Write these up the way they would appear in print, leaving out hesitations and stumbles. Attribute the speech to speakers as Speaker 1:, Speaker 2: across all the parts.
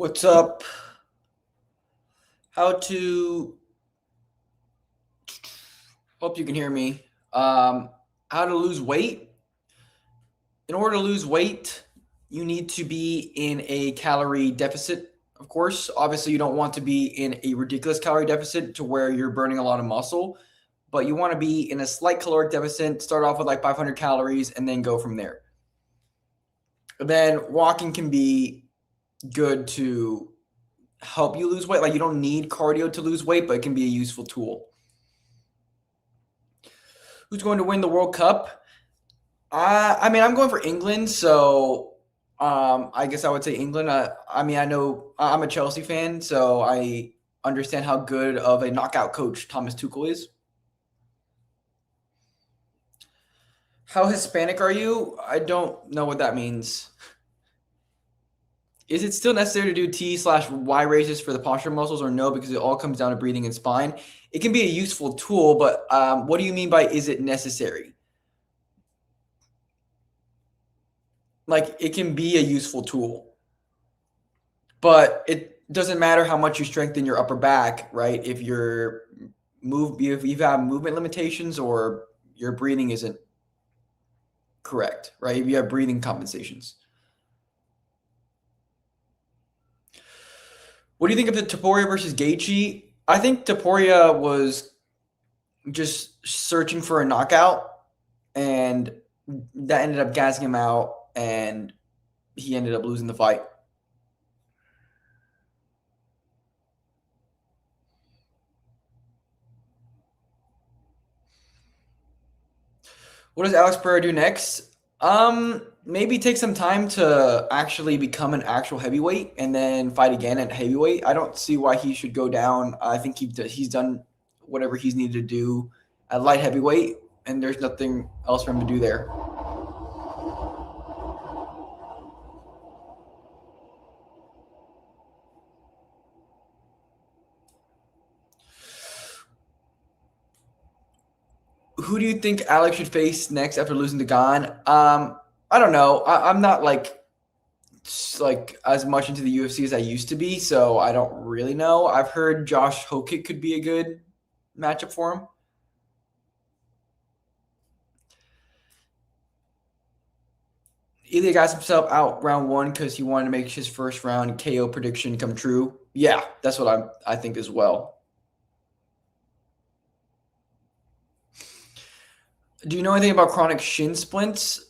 Speaker 1: What's up? How to hope you can hear me. How to lose weight? In order to lose weight, you need to be in a calorie deficit. Of course, obviously, you don't want to be in a ridiculous calorie deficit to where you're burning a lot of muscle, but you want to be in a slight caloric deficit. Start off with like 500 calories and then go from there. Then walking can be good to help you lose weight. Like you don't need cardio to lose weight, but it can be a useful tool. Who's going to win the World Cup? I'm going for England, so I guess I would say England. I know I'm a Chelsea fan, so I understand how good of a knockout coach Thomas Tuchel is. How Hispanic are you? I don't know what that means. Is it still necessary to do T/Y raises for the posture muscles or no? Because it all comes down to breathing and spine. It can be a useful tool, but what do you mean by is it necessary? Like it can be a useful tool, but it doesn't matter how much you strengthen your upper back, right? If you have movement limitations or your breathing isn't correct, right? If you have breathing compensations. What do you think of the Taporia versus Gaethje? I think Taporia was just searching for a knockout, and that ended up gassing him out, and he ended up losing the fight. What does Alex Pereira do next? Maybe take some time to actually become an actual heavyweight and then fight again at heavyweight. I don't see why he should go down. I think he's done whatever he's needed to do at light heavyweight, and there's nothing else for him to do there. Who do you think Alex should face next after losing to Gane? I don't know. I'm not like as much into the UFC as I used to be, so I don't really know. I've heard Josh Hokit could be a good matchup for him. Ilya got himself out round one because he wanted to make his first round KO prediction come true. Yeah, that's what I think as well. Do you know anything about chronic shin splints?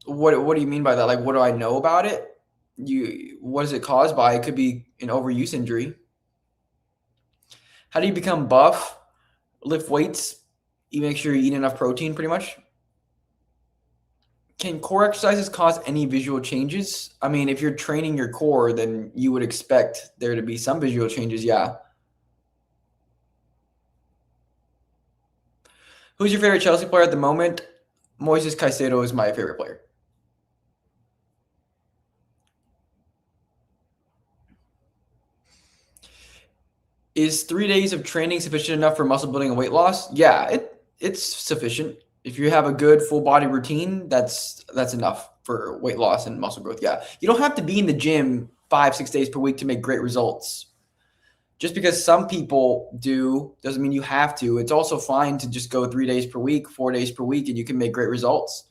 Speaker 1: What do you mean by that? Like, what do I know about it? What is it caused by? It could be an overuse injury. How do you become buff? Lift weights. You make sure you eat enough protein, pretty much. Can core exercises cause any visual changes? I mean, if you're training your core, then you would expect there to be some visual changes, yeah. Who's your favorite Chelsea player at the moment? Moises Caicedo is my favorite player. Is 3 days of training sufficient enough for muscle building and weight loss? Yeah, it's sufficient. If you have a good full body routine, that's enough for weight loss and muscle growth. Yeah, you don't have to be in the gym 5-6 days per week to make great results. Just because some people do doesn't mean you have to. It's also fine to just go 3 days per week, 4 days per week, and you can make great results.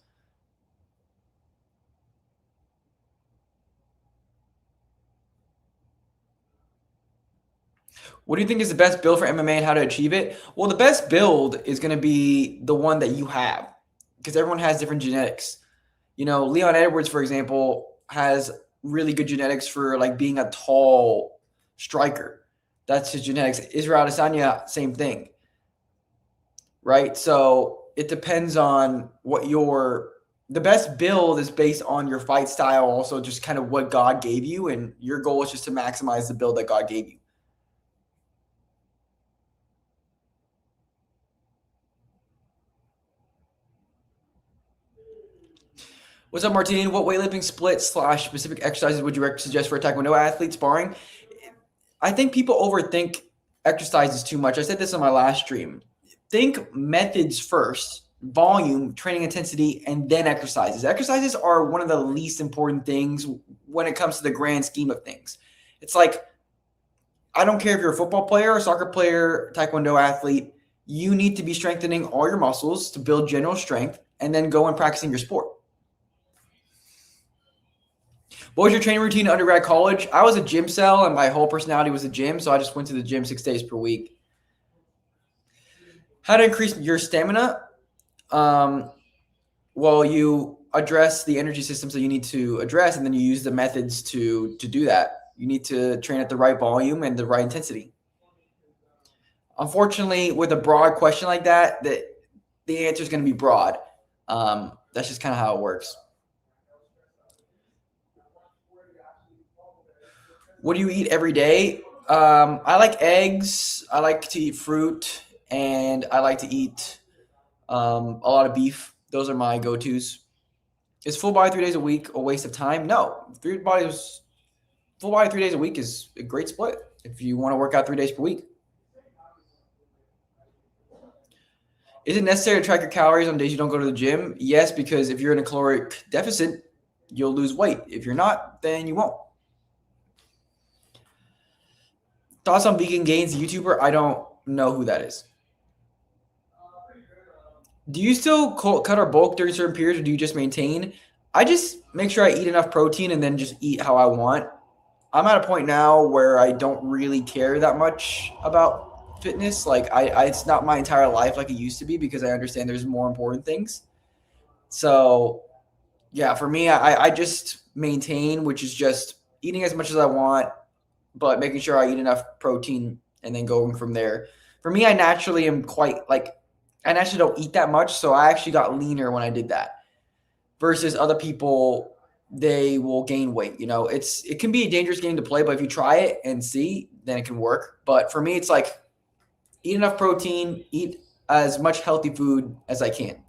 Speaker 1: What do you think is the best build for MMA and how to achieve it? Well, the best build is going to be the one that you have because everyone has different genetics. You know, Leon Edwards, for example, has really good genetics for like being a tall striker. That's his genetics. Israel Adesanya, same thing. Right? So it depends on what the best build is based on your fight style, also just kind of what God gave you, and your goal is just to maximize the build that God gave you. What's up, Martin? What weightlifting split / specific exercises would you suggest for a Taekwondo athlete sparring? I think people overthink exercises too much. I said this on my last stream. Think methods first, volume, training intensity, and then exercises. Exercises are one of the least important things when it comes to the grand scheme of things. It's like, I don't care if you're a football player, a soccer player, taekwondo athlete, you need to be strengthening all your muscles to build general strength and then go and practicing your sport. What was your training routine in undergrad college? I was a gym cell and my whole personality was a gym, so I just went to the gym 6 days per week. How to increase your stamina? Well, you address the energy systems that you need to address, and then you use the methods to do that. You need to train at the right volume and the right intensity. Unfortunately, with a broad question like that, the answer is going to be broad. That's just kind of how it works. What do you eat every day? I like eggs. I like to eat fruit, and I like to eat a lot of beef. Those are my go-tos. Is full body 3 days a week a waste of time? No. Full body 3 days a week is a great split if you want to work out 3 days per week. Is it necessary to track your calories on days you don't go to the gym? Yes, because if you're in a caloric deficit, you'll lose weight. If you're not, then you won't. Thoughts on Vegan Gains, the YouTuber? I don't know who that is. Do you still cut or bulk during certain periods, or do you just maintain? I just make sure I eat enough protein and then just eat how I want. I'm at a point now where I don't really care that much about fitness. Like it's not my entire life like it used to be, because I understand there's more important things. So yeah, for me, I just maintain, which is just eating as much as I want, but making sure I eat enough protein and then going from there. For me, I naturally don't eat that much, so I actually got leaner when I did that. Versus other people, they will gain weight. It can be a dangerous game to play, but if you try it and see, then it can work. But for me, it's like, eat enough protein, eat as much healthy food as I can.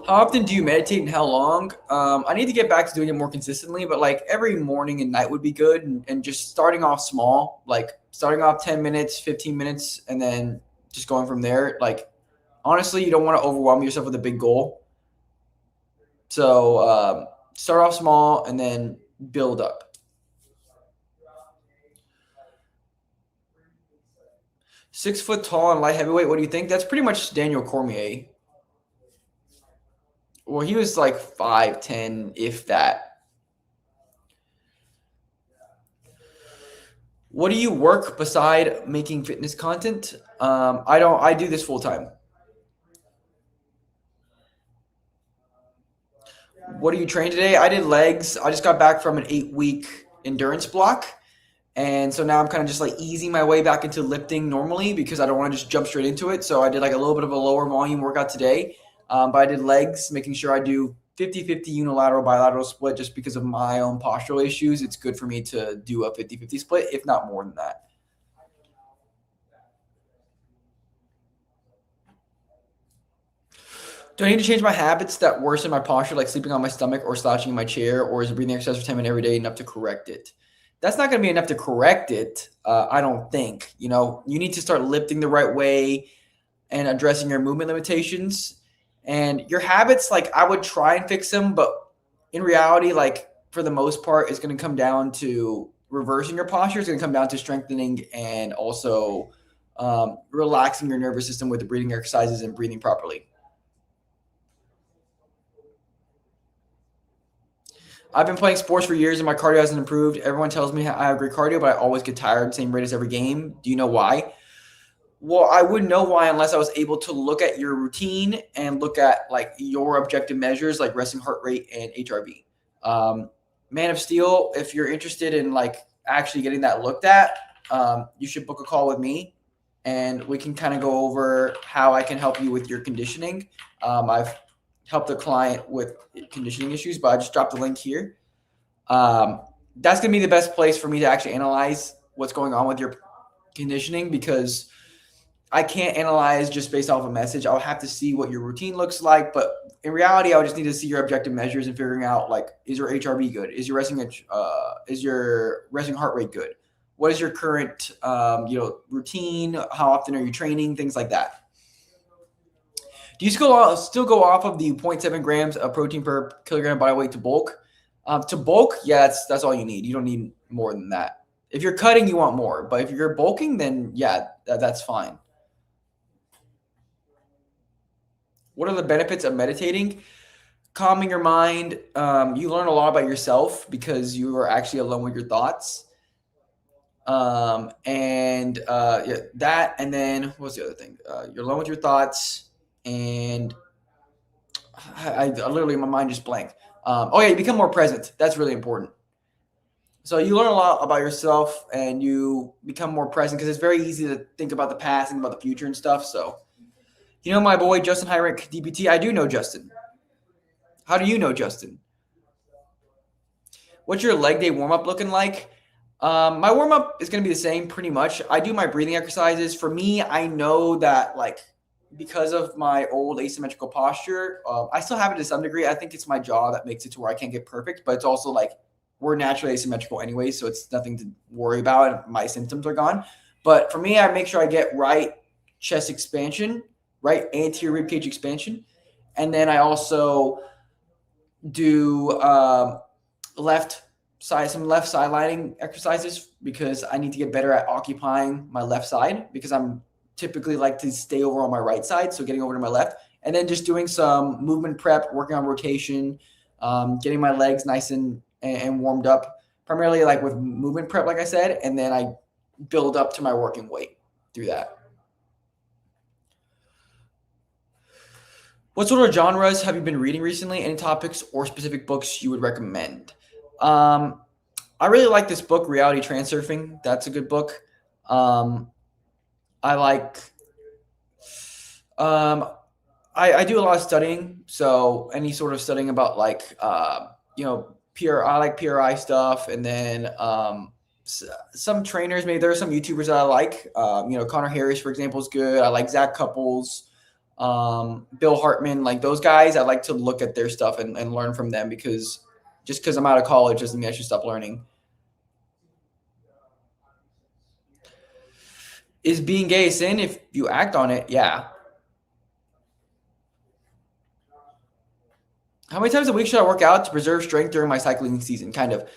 Speaker 1: How often do you meditate and how long? I need to get back to doing it more consistently, but like every morning and night would be good. And just starting off small, like starting off 10 minutes, 15 minutes, and then just going from there. Like, honestly, you don't want to overwhelm yourself with a big goal. So start off small and then build up. 6 foot tall and light heavyweight. What do you think? That's pretty much Daniel Cormier. Well, he was like 5'10", if that. What do you work beside making fitness content? I do this full time. What do you train today? I did legs. I just got back from an 8-week endurance block. And so now I'm kind of just like easing my way back into lifting normally, because I don't want to just jump straight into it. So I did like a little bit of a lower volume workout today. But I did legs, making sure I do 50-50 unilateral, bilateral split, just because of my own postural issues. It's good for me to do a 50-50 split, if not more than that. Do I need to change my habits that worsen my posture, like sleeping on my stomach or slouching in my chair, or is breathing exercise for 10 minutes every day enough to correct it? That's not going to be enough to correct it, I don't think. You need to start lifting the right way and addressing your movement limitations. And your habits, like, I would try and fix them, but in reality, like, for the most part, it's going to come down to reversing your posture. It's going to come down to strengthening and also relaxing your nervous system with the breathing exercises and breathing properly. I've been playing sports for years and my cardio hasn't improved. Everyone tells me I have great cardio, but I always get tired, same rate as every game. Do you know why? Well, I wouldn't know why unless I was able to look at your routine and look at like your objective measures, like resting heart rate and HRV. Man of Steel, if you're interested in like actually getting that looked at, you should book a call with me and we can kind of go over how I can help you with your conditioning. I've helped a client with conditioning issues, but I just dropped the link here. That's going to be the best place for me to actually analyze what's going on with your conditioning, because I can't analyze just based off a message. I'll have to see what your routine looks like. But in reality, I would just need to see your objective measures and figuring out, like, is your HRV good? Is your resting heart rate good? What is your current, routine? How often are you training? Things like that. Do you still go off of the 0.7 grams of protein per kilogram body weight to bulk? To bulk, yeah, that's all you need. You don't need more than that. If you're cutting, you want more. But if you're bulking, then yeah, that's fine. What are the benefits of meditating? Calming your mind. You learn a lot about yourself because you are actually alone with your thoughts. That, and then what's the other thing? You're alone with your thoughts, and I literally, my mind just blanked. You become more present. That's really important. So you learn a lot about yourself, and you become more present because it's very easy to think about the past and about the future and stuff. So, my boy Justin Heinrich, DPT. I do know Justin. How do you know Justin? What's your leg day warm up looking like? My warm up is going to be the same pretty much. I do my breathing exercises. For me, I know that because of my old asymmetrical posture, I still have it to some degree. I think it's my jaw that makes it to where I can't get perfect, but it's also we're naturally asymmetrical anyway, so it's nothing to worry about. And my symptoms are gone. But for me, I make sure I get right chest expansion, right anterior ribcage expansion, and then I also do left side lining exercises because I need to get better at occupying my left side because I'm typically like to stay over on my right side. So getting over to my left, and then just doing some movement prep, working on rotation, getting my legs nice and warmed up, primarily with movement prep, like I said, and then I build up to my working weight through that. What sort of genres have you been reading recently? Any topics or specific books you would recommend? I really like this book, Reality Transurfing. That's a good book. I do a lot of studying. So any sort of studying about I like PRI stuff. And then some trainers, maybe there are some YouTubers that I like. Connor Harris, for example, is good. I like Zach Couples, Bill Hartman, those guys. I like to look at their stuff and learn from them because just because I'm out of college doesn't mean I should stop learning. Is being gay a sin if you act on it? Yeah. How many times a week should I work out to preserve strength during my cycling season? Kind of.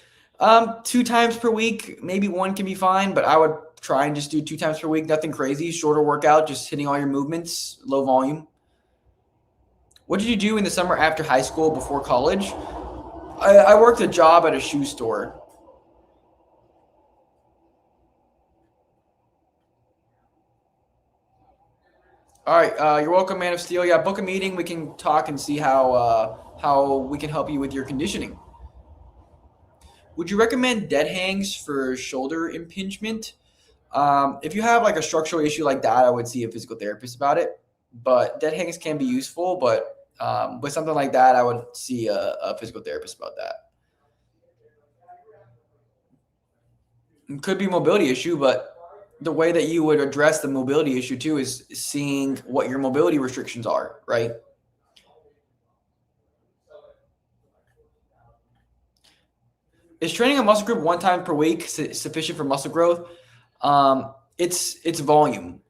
Speaker 1: 2 times per week, maybe 1 can be fine, but I would try and just do 2 times per week. Nothing crazy, shorter workout, just hitting all your movements, low volume. What did you do in the summer after high school before college? I worked a job at a shoe store. All right, you're welcome, Man of Steel. Yeah, book a meeting. We can talk and see how we can help you with your conditioning. Would you recommend dead hangs for shoulder impingement? If you have a structural issue like that, I would see a physical therapist about it. But dead hangs can be useful, but with something like that, I would see a physical therapist about that. It could be a mobility issue, but the way that you would address the mobility issue too is seeing what your mobility restrictions are, right? Is training a muscle group 1 time per week sufficient for muscle growth? It's volume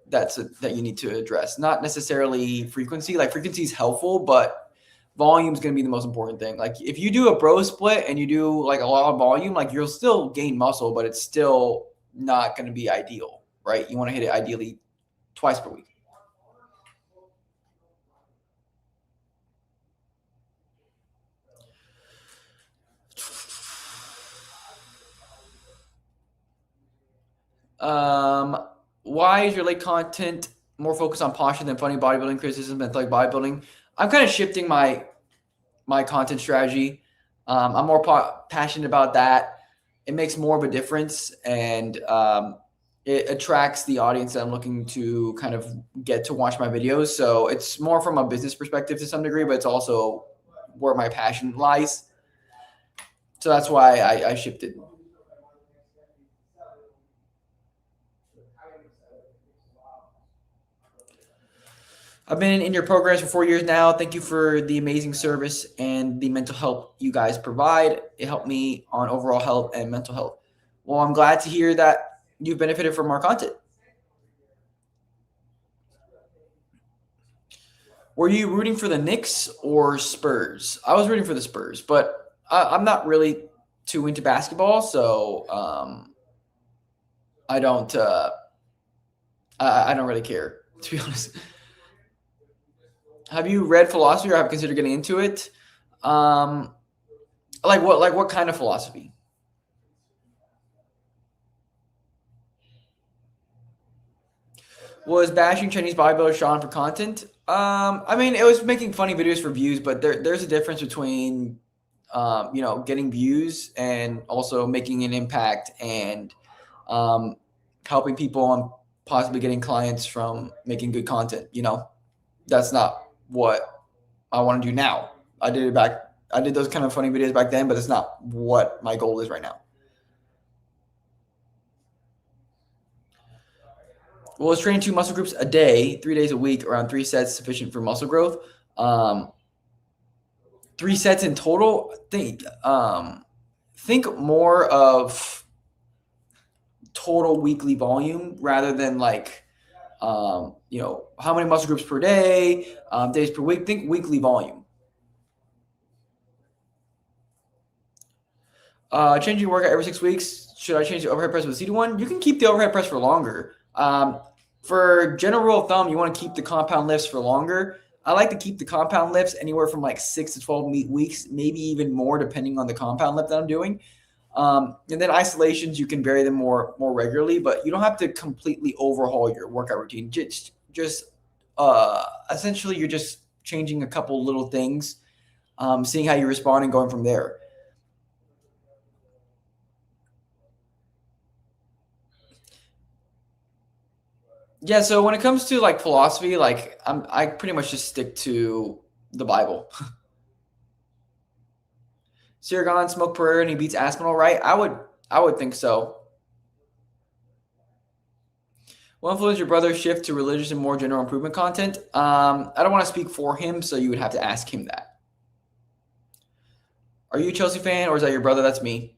Speaker 1: that you need to address, not necessarily frequency. Frequency is helpful, but volume is going to be the most important thing. If you do a bro split and you do a lot of volume, you'll still gain muscle, but it's still not going to be ideal, right? You want to hit it ideally 2 per week. Why is your late content more focused on posture than funny bodybuilding criticism and bodybuilding? I'm kind of shifting my content strategy. I'm more passionate about that. It makes more of a difference, and it attracts the audience that I'm looking to kind of get to watch my videos. So it's more from a business perspective to some degree, but it's also where my passion lies. So that's why I shifted. I've been in your programs for 4 years now. Thank you for the amazing service and the mental health you guys provide. It helped me on overall health and mental health. Well, I'm glad to hear that you've benefited from our content. Were you rooting for the Knicks or Spurs? I was rooting for the Spurs, but I'm not really too into basketball, so I don't. I don't really care, to be honest. Have you read philosophy or have considered getting into it? Um, like what? Like what kind of philosophy? Was bashing Chinese bodybuilders Sean for content? I mean, it was making funny videos for views, but there's a difference between, getting views and also making an impact and um, helping people and possibly getting clients from making good content. That's not what I want to do now. I did those kind of funny videos back then, but it's not what my goal is right now. Well, is training 2 muscle groups a day, 3 days a week, around 3 sets sufficient for muscle growth? 3 sets in total. Think more of total weekly volume rather than like how many muscle groups per day, days per week. Think weekly volume. Changing workout every 6 weeks. Should I change the overhead press with seated one? You can keep the overhead press for longer. For general rule of thumb, you want to keep the compound lifts for longer. I like to keep the compound lifts anywhere from like 6 to 12 weeks, maybe even more, depending on the compound lift that I'm doing. And then isolations, you can vary them more regularly, but you don't have to completely overhaul your workout routine. Just essentially, you're just changing a couple little things, seeing how you respond, and going from there. Yeah, so when it comes to like philosophy, like I pretty much just stick to the Bible. Sirgon smoked Pereira and he beats Aspinall, right? I would think so. What influenced your brother's shift to religious and more general improvement content? I don't want to speak for him, so you would have to ask him that. Are you a Chelsea fan or is that your brother? That's me.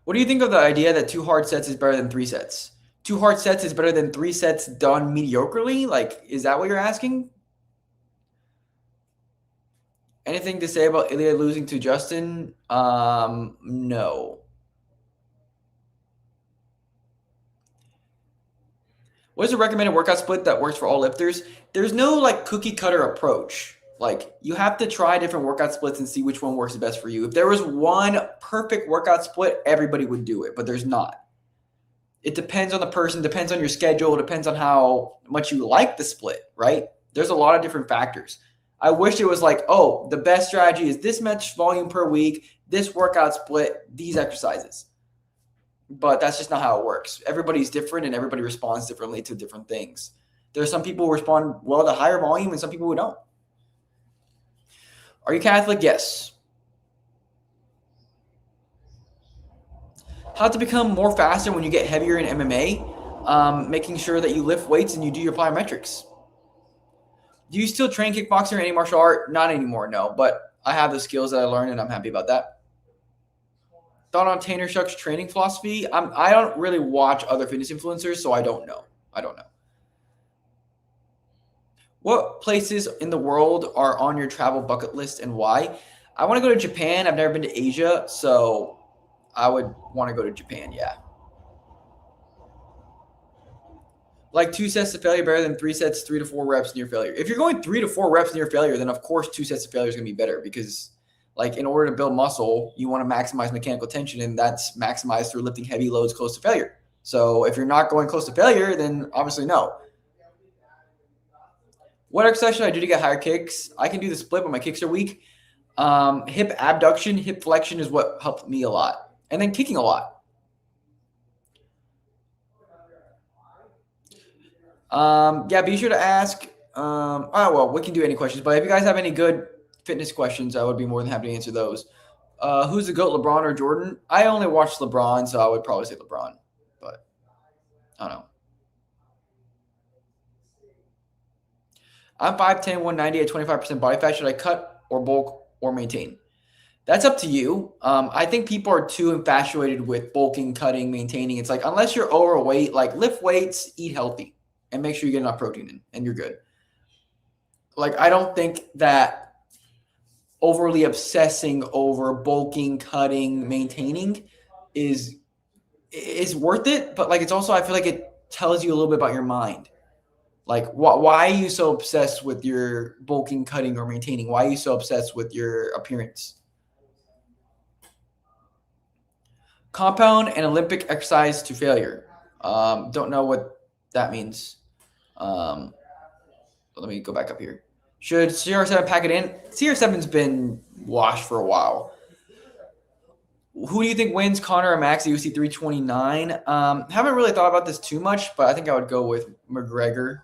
Speaker 1: What do you think of the idea that 2 hard sets is better than 3 sets? 2 hard sets is better than 3 sets done mediocrely? Like, is that what you're asking? Anything to say about Ilya losing to Justin? No. What is a recommended workout split that works for all lifters? There's no like cookie cutter approach. Like you have to try different workout splits and see which one works the best for you. If there was one perfect workout split, everybody would do it, but there's not. It depends on the person, depends on your schedule, depends on how much you like the split, right? There's a lot of different factors. I wish it was like, oh, the best strategy is this much volume per week, this workout split, these exercises. But that's just not how it works. Everybody's different and everybody responds differently to different things. There are some people who respond well to higher volume and some people who don't. Are you Catholic? Yes. How to become more faster when you get heavier in MMA? Making sure that you lift weights and you do your plyometrics. Do you still train kickboxing or any martial art? Not anymore, no. But I have the skills that I learned and I'm happy about that. Thought on Tanner Shuck's training philosophy? I don't really watch other fitness influencers, so I don't know. What places in the world are on your travel bucket list and why? I want to go to Japan. I've never been to Asia, so I would want to go to Japan, yeah. Like 2 sets to failure better than 3 sets, 3 to 4 reps near failure. If you're going 3 to 4 reps near failure, then of course 2 sets to failure is going to be better because like in order to build muscle, you want to maximize mechanical tension, and that's maximized through lifting heavy loads close to failure. So if you're not going close to failure, then obviously no. What exercise should I do to get higher kicks? I can do the split, but my kicks are weak. Hip abduction, hip flexion is what helped me a lot. And then kicking a lot. Yeah, be sure to ask. Well, we can do any questions, but if you guys have any good fitness questions, I would be more than happy to answer those. Who's the GOAT, LeBron or Jordan? I only watched LeBron, so I would probably say LeBron, but I don't know. I'm 5'10", 190 at 25% body fat. Should I cut or bulk or maintain? That's up to you. I think people are too infatuated with bulking, cutting, maintaining. It's like, unless you're overweight, like lift weights, eat healthy, and make sure you get enough protein in, and you're good. Like, I don't think that overly obsessing over bulking, cutting, maintaining is worth it. But like, it's also, I feel like it tells you a little bit about your mind. Like, why are you so obsessed with your bulking, cutting, or maintaining? Why are you so obsessed with your appearance? Compound and Olympic exercise to failure. Don't know what that means. Um, let me go back up here. Should CR7 pack it in? CR7's been washed for a while. Who do you think wins, Connor or Max at UFC 329? Haven't really thought about this too much, but I think I would go with McGregor.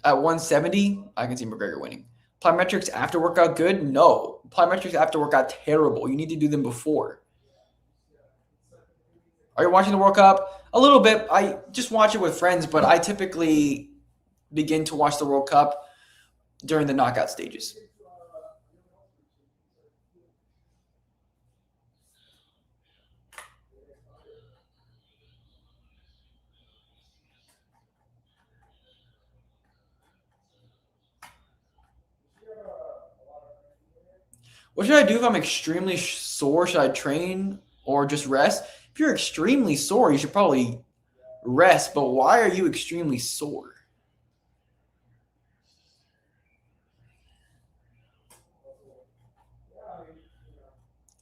Speaker 1: At 170, I can see McGregor winning. Plyometrics after workout good? No. Plyometrics after workout terrible. You need to do them before. Are you watching the World Cup? A little bit. I just watch it with friends, but I typically begin to watch the World Cup during the knockout stages. What should I do if I'm extremely sore? Should I train or just rest? If you're extremely sore, you should probably rest. But why are you extremely sore?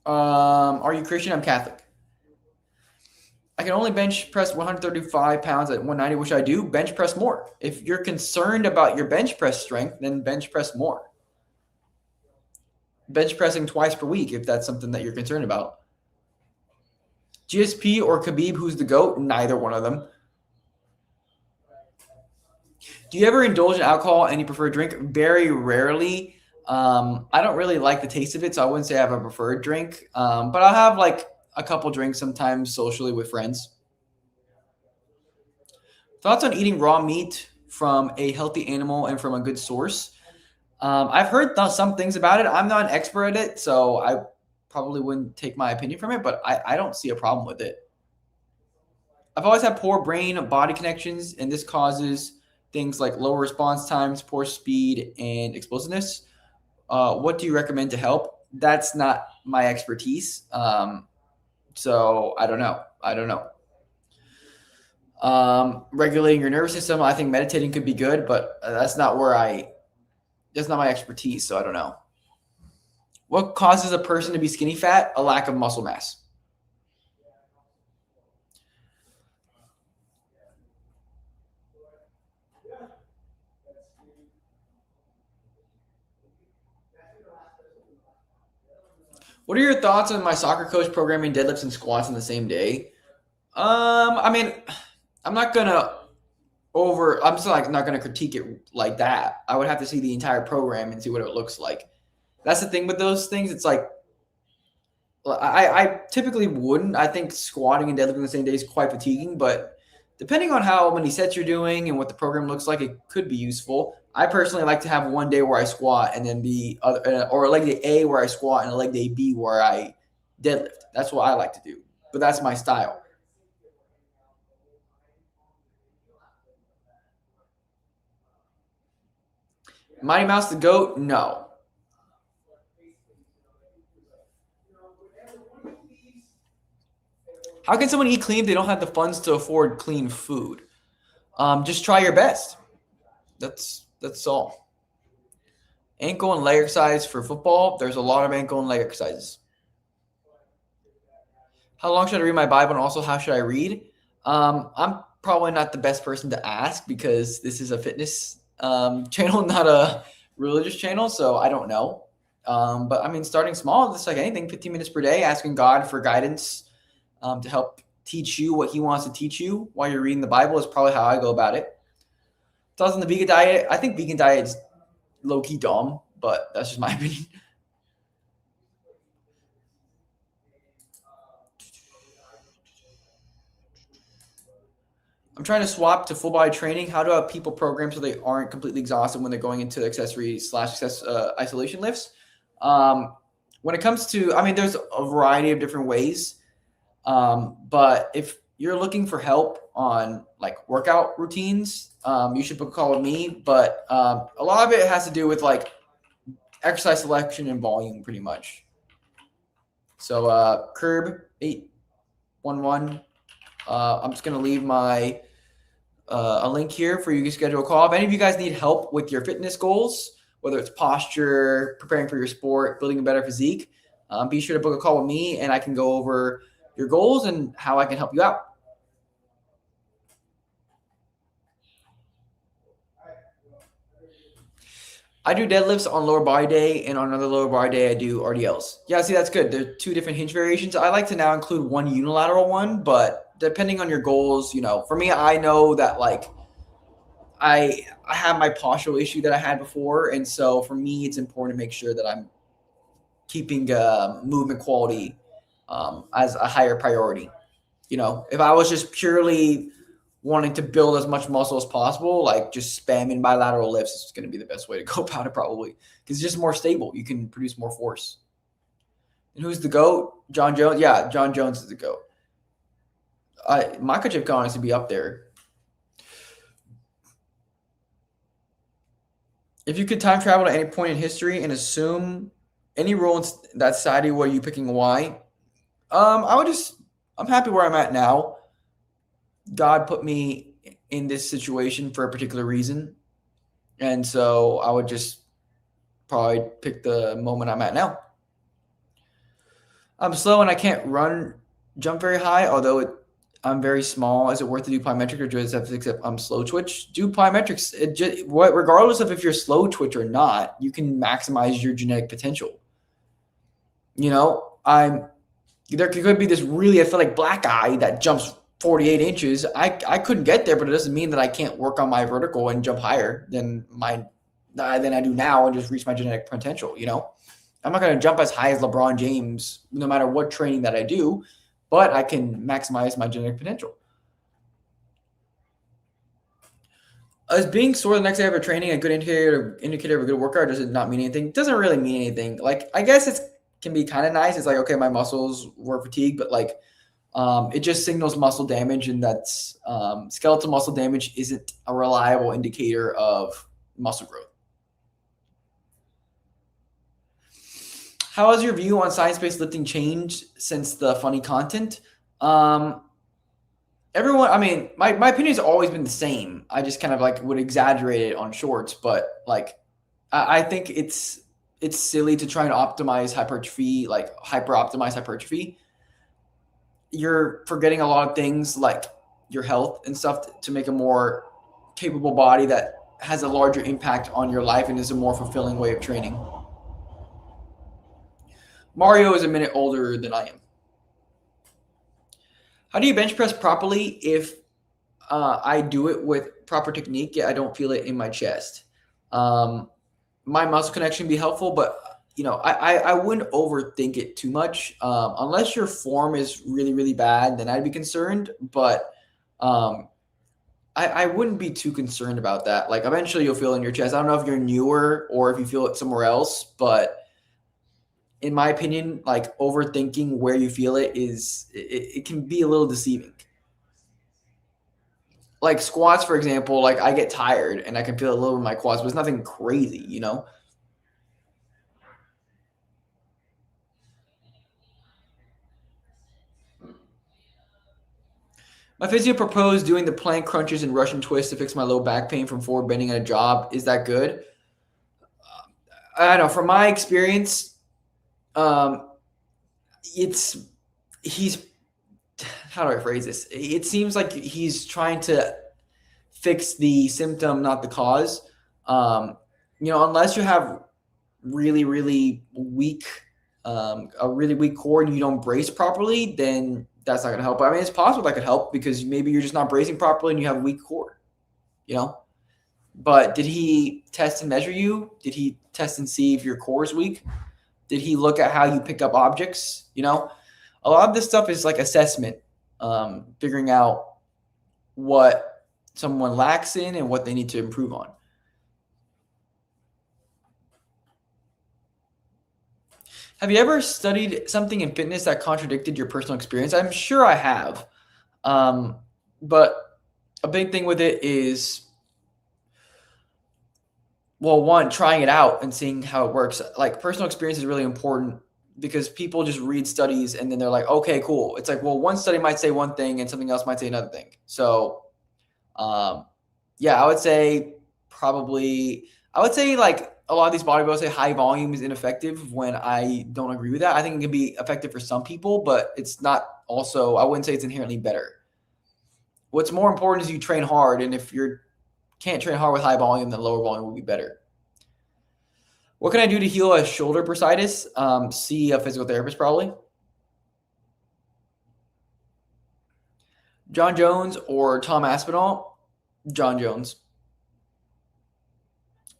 Speaker 1: Are you Christian? I'm Catholic. I can only bench press 135 pounds at 190, which I do. Bench press more. If you're concerned about your bench press strength, then bench press more. Bench pressing twice per week if that's something that you're concerned about. GSP or Khabib, who's the GOAT? Neither one of them. Do you ever indulge in alcohol and you prefer drink? Very rarely. I don't really like the taste of it, so I wouldn't say I have a preferred drink. But I'll have like a couple drinks sometimes socially with friends. Thoughts on eating raw meat from a healthy animal and from a good source? I've heard some things about it. I'm not an expert at it, so I probably wouldn't take my opinion from it, but I don't see a problem with it. I've always had poor brain-body connections, and this causes things like lower response times, poor speed, and explosiveness. What do you recommend to help? That's not my expertise. So I don't know. Regulating your nervous system. I think meditating could be good, but that's not my expertise. So I don't know. What causes a person to be skinny fat? A lack of muscle mass. What are your thoughts on my soccer coach programming deadlifts and squats in the same day? I mean, I'm not gonna I'm still like not gonna critique it like that. I would have to see the entire program and see what it looks like. That's the thing with those things. It's like I typically wouldn't. I think squatting and deadlifting the same day is quite fatiguing, but depending on how many sets you're doing and what the program looks like, it could be useful. I personally like to have one day where I squat and then the other, or a leg day A where I squat and a leg day B where I deadlift. That's what I like to do, but that's my style. Mighty Mouse the GOAT? No. How can someone eat clean if they don't have the funds to afford clean food? Just try your best. That's all. Ankle and leg exercise for football. There's a lot of ankle and leg exercises. How long should I read my Bible, and also how should I read? I'm probably not the best person to ask because this is a fitness channel, not a religious channel, so I don't know. But I mean, starting small, just like anything, 15 minutes per day, asking God for guidance to help teach you what he wants to teach you while you're reading the Bible is probably how I go about it. Thoughts on the vegan diet? I think vegan diet is low-key dumb, but that's just my opinion. I'm trying to swap to full body training. How do I people program so they aren't completely exhausted when they're going into accessory / isolation lifts? When it comes to, I mean, there's a variety of different ways. But if you're looking for help on like workout routines, you should book a call with me. But a lot of it has to do with like exercise selection and volume, pretty much. So Curb 811. I'm just gonna leave my a link here for you to schedule a call. If any of you guys need help with your fitness goals, whether it's posture, preparing for your sport, building a better physique, be sure to book a call with me, and I can go over your goals and how I can help you out. I do deadlifts on lower body day, and on another lower body day, I do RDLs. Yeah, see, that's good. There are two different hinge variations. I like to now include one unilateral one, but depending on your goals, for me, I know that like I have my postural issue that I had before, and so for me, it's important to make sure that I'm keeping movement quality as a higher priority. If I was just purely wanting to build as much muscle as possible, like just spamming bilateral lifts is going to be the best way to go about it, probably, because it's just more stable. You can produce more force. And who's the GOAT? John Jones. Yeah, John Jones is the GOAT. Makachev can honestly be up there. If you could time travel to any point in history and assume any role in that society, where you picking why? I'm happy where I'm at now. God put me in this situation for a particular reason. And so I would just probably pick the moment I'm at now. I'm slow and I can't jump very high, although I'm very small. Is it worth to do plyometric, or do I just have to accept I'm slow twitch? Do plyometrics. Regardless of if you're slow twitch or not, you can maximize your genetic potential. There could be this really athletic black guy that jumps 48 inches. I couldn't get there, but it doesn't mean that I can't work on my vertical and jump higher than I do now and just reach my genetic potential. I'm not going to jump as high as LeBron James, no matter what training that I do, but I can maximize my genetic potential. Is being sore the next day after training a good indicator of a good workout? Or does it not mean anything? It doesn't really mean anything. Like, I guess it can be kind of nice. It's like, okay, my muscles were fatigued, but like, it just signals muscle damage, and that's skeletal muscle damage isn't a reliable indicator of muscle growth. How has your view on science-based lifting changed since the funny content? My opinion has always been the same. I just kind of like would exaggerate it on shorts, but like I think it's silly to try and optimize hypertrophy, like hyper-optimize hypertrophy. You're forgetting a lot of things like your health and stuff to make a more capable body that has a larger impact on your life and is a more fulfilling way of training. Mario is a minute older than I am. How do you bench press properly? If I do it with proper technique, yet I don't feel it in my chest. My muscle connection would be helpful, but I wouldn't overthink it too much. Unless your form is really, really bad, then I'd be concerned. But I wouldn't be too concerned about that. Like, eventually you'll feel it in your chest. I don't know if you're newer or if you feel it somewhere else, but in my opinion, like overthinking where you feel it it can be a little deceiving. Like squats, for example, like I get tired and I can feel a little in my quads, but it's nothing crazy, My physio proposed doing the plank crunches and Russian twists to fix my low back pain from forward bending at a job. Is that good? I don't know. From my experience, he's how do I phrase this? It seems like he's trying to fix the symptom, not the cause. Unless you have really, really weak, a really weak core and you don't brace properly, then that's not going to help. I mean, it's possible that could help because maybe you're just not bracing properly and you have a weak core, But did he test and measure you? Did he test and see if your core is weak? Did he look at how you pick up objects? A lot of this stuff is like assessment, figuring out what someone lacks in and what they need to improve on. Have you ever studied something in fitness that contradicted your personal experience? I'm sure I have. Um, but a big thing with it is, well, one, trying it out and seeing how it works. Like personal experience is really important because people just read studies and then they're like, okay, cool. It's like, well, one study might say one thing and something else might say another thing. So, um, yeah, I would say probably, I would say like a lot of these bodybuilders say high volume is ineffective when I don't agree with that. I think it can be effective for some people, but it's not also, I wouldn't say it's inherently better. What's more important is you train hard. And if you can't train hard with high volume, then lower volume will be better. What can I do to heal a shoulder bursitis? See a physical therapist probably. John Jones or Tom Aspinall? John Jones.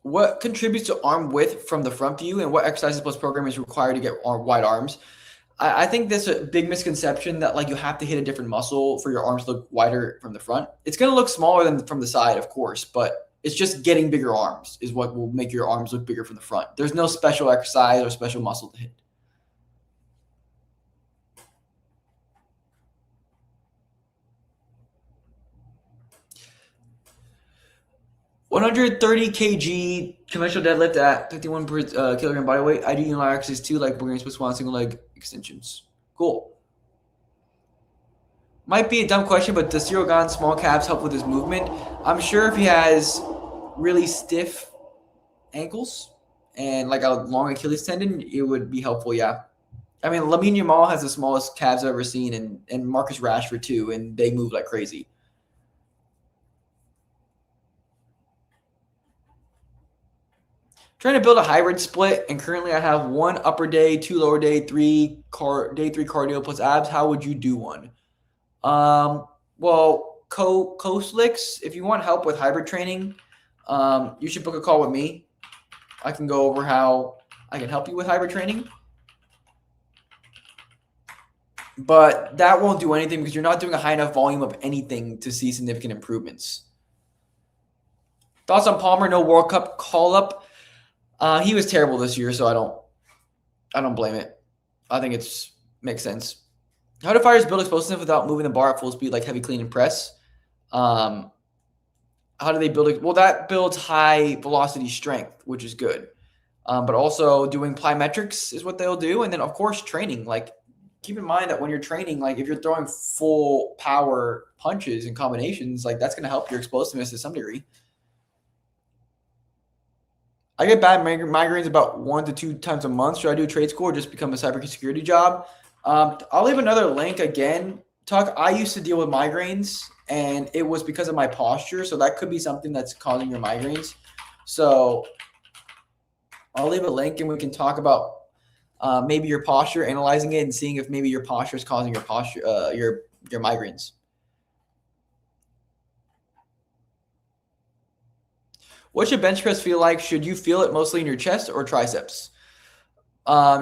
Speaker 1: What contributes to arm width from the front view, and what exercises plus program is required to get wide arms? I think there's a big misconception that like you have to hit a different muscle for your arms to look wider from the front. It's going to look smaller than from the side, of course, but it's just getting bigger arms is what will make your arms look bigger from the front. There's no special exercise or special muscle to hit. 130 kg conventional deadlift at 51 per kilogram body weight. I do unilateral exercises too, like we're supposed to want single leg extensions. Cool. Might be a dumb question, but does Cyril Gahn's small calves help with his movement? I'm sure if he has really stiff ankles and like a long Achilles tendon, it would be helpful. Yeah. I mean, Lamine Yamal has the smallest calves I've ever seen, and Marcus Rashford too, and they move like crazy. Trying to build a hybrid split, and currently I have one upper day, two lower day, day three cardio plus abs. How would you do one? Well, Coast Licks, if you want help with hybrid training, you should book a call with me. I can go over how I can help you with hybrid training. But that won't do anything because you're not doing a high enough volume of anything to see significant improvements. Thoughts on Palmer? No World Cup call up. He was terrible this year, so I don't blame it. I think it's makes sense. How do fighters build explosiveness without moving the bar at full speed, like heavy clean and press? How do they build it? Well, that builds high velocity strength, which is good. But also doing plyometrics is what they'll do, and then of course training. Like keep in mind that when you're training, like if you're throwing full power punches and combinations, like that's going to help your explosiveness to some degree. I get bad migraines about 1 to 2 times a month. Should I do trade school or just become a cybersecurity job? I'll leave another link again. I used to deal with migraines, and it was because of my posture. So that could be something that's causing your migraines. So I'll leave a link, and we can talk about maybe your posture, analyzing it, and seeing if maybe your posture is causing your posture, your migraines. What should bench press feel like? Should you feel it mostly in your chest or triceps?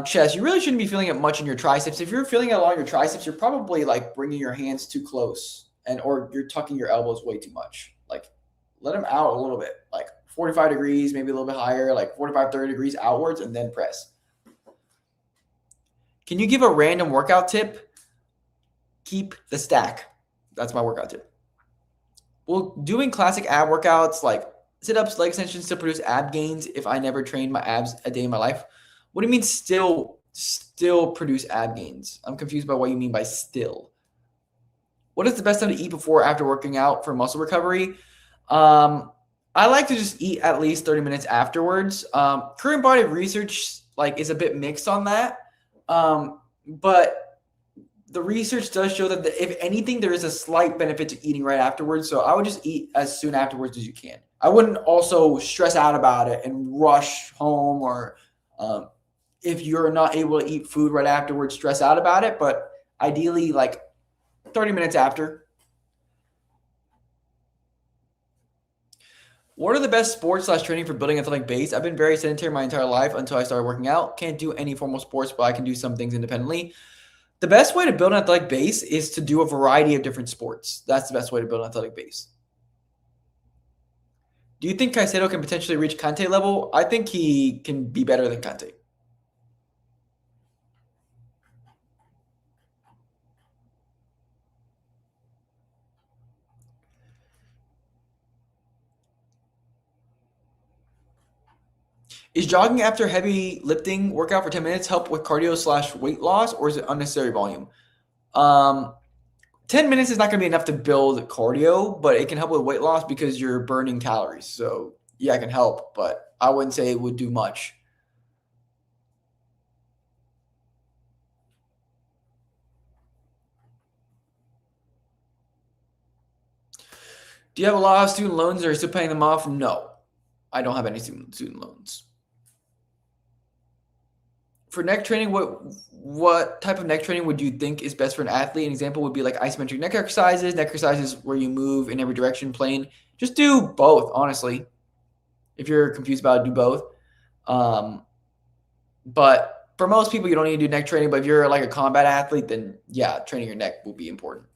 Speaker 1: Chest. You really shouldn't be feeling it much in your triceps. If you're feeling it along your triceps, you're probably like bringing your hands too close or you're tucking your elbows way too much. Like let them out a little bit, like 45 degrees, maybe a little bit higher, like 45, 30 degrees outwards, and then press. Can you give a random workout tip? Keep the stack. That's my workout tip. Well, doing classic ab workouts like sit-ups, leg extensions to produce ab gains if I never trained my abs a day in my life. What do you mean still produce ab gains? I'm confused by what you mean by still. What is the best time to eat before or after working out for muscle recovery? I like to just eat at least 30 minutes afterwards. Current body research like is a bit mixed on that. But the research does show that if anything, there is a slight benefit to eating right afterwards. So I would just eat as soon afterwards as you can. I wouldn't also stress out about it and rush home or if you're not able to eat food right afterwards, stress out about it. But ideally, like 30 minutes after. What are the best sports / training for building athletic base? I've been very sedentary my entire life until I started working out. Can't do any formal sports, but I can do some things independently. The best way to build an athletic base is to do a variety of different sports. That's the best way to build an athletic base. Do you think Caicedo can potentially reach Kante level? I think he can be better than Kante. Is jogging after heavy lifting workout for 10 minutes help with cardio slash weight loss, or is it unnecessary volume? Um, 10 minutes is not going to be enough to build cardio, but it can help with weight loss because you're burning calories. So yeah, it can help, but I wouldn't say it would do much. Do you have a lot of student loans or are you still paying them off? No, I don't have any student loans. For neck training, what type of neck training would you think is best for an athlete? An example would be like isometric neck exercises where you move in every direction plane. Just do both, honestly. If you're confused about it, do both. But for most people, you don't need to do neck training. But if you're like a combat athlete, then yeah, training your neck will be important.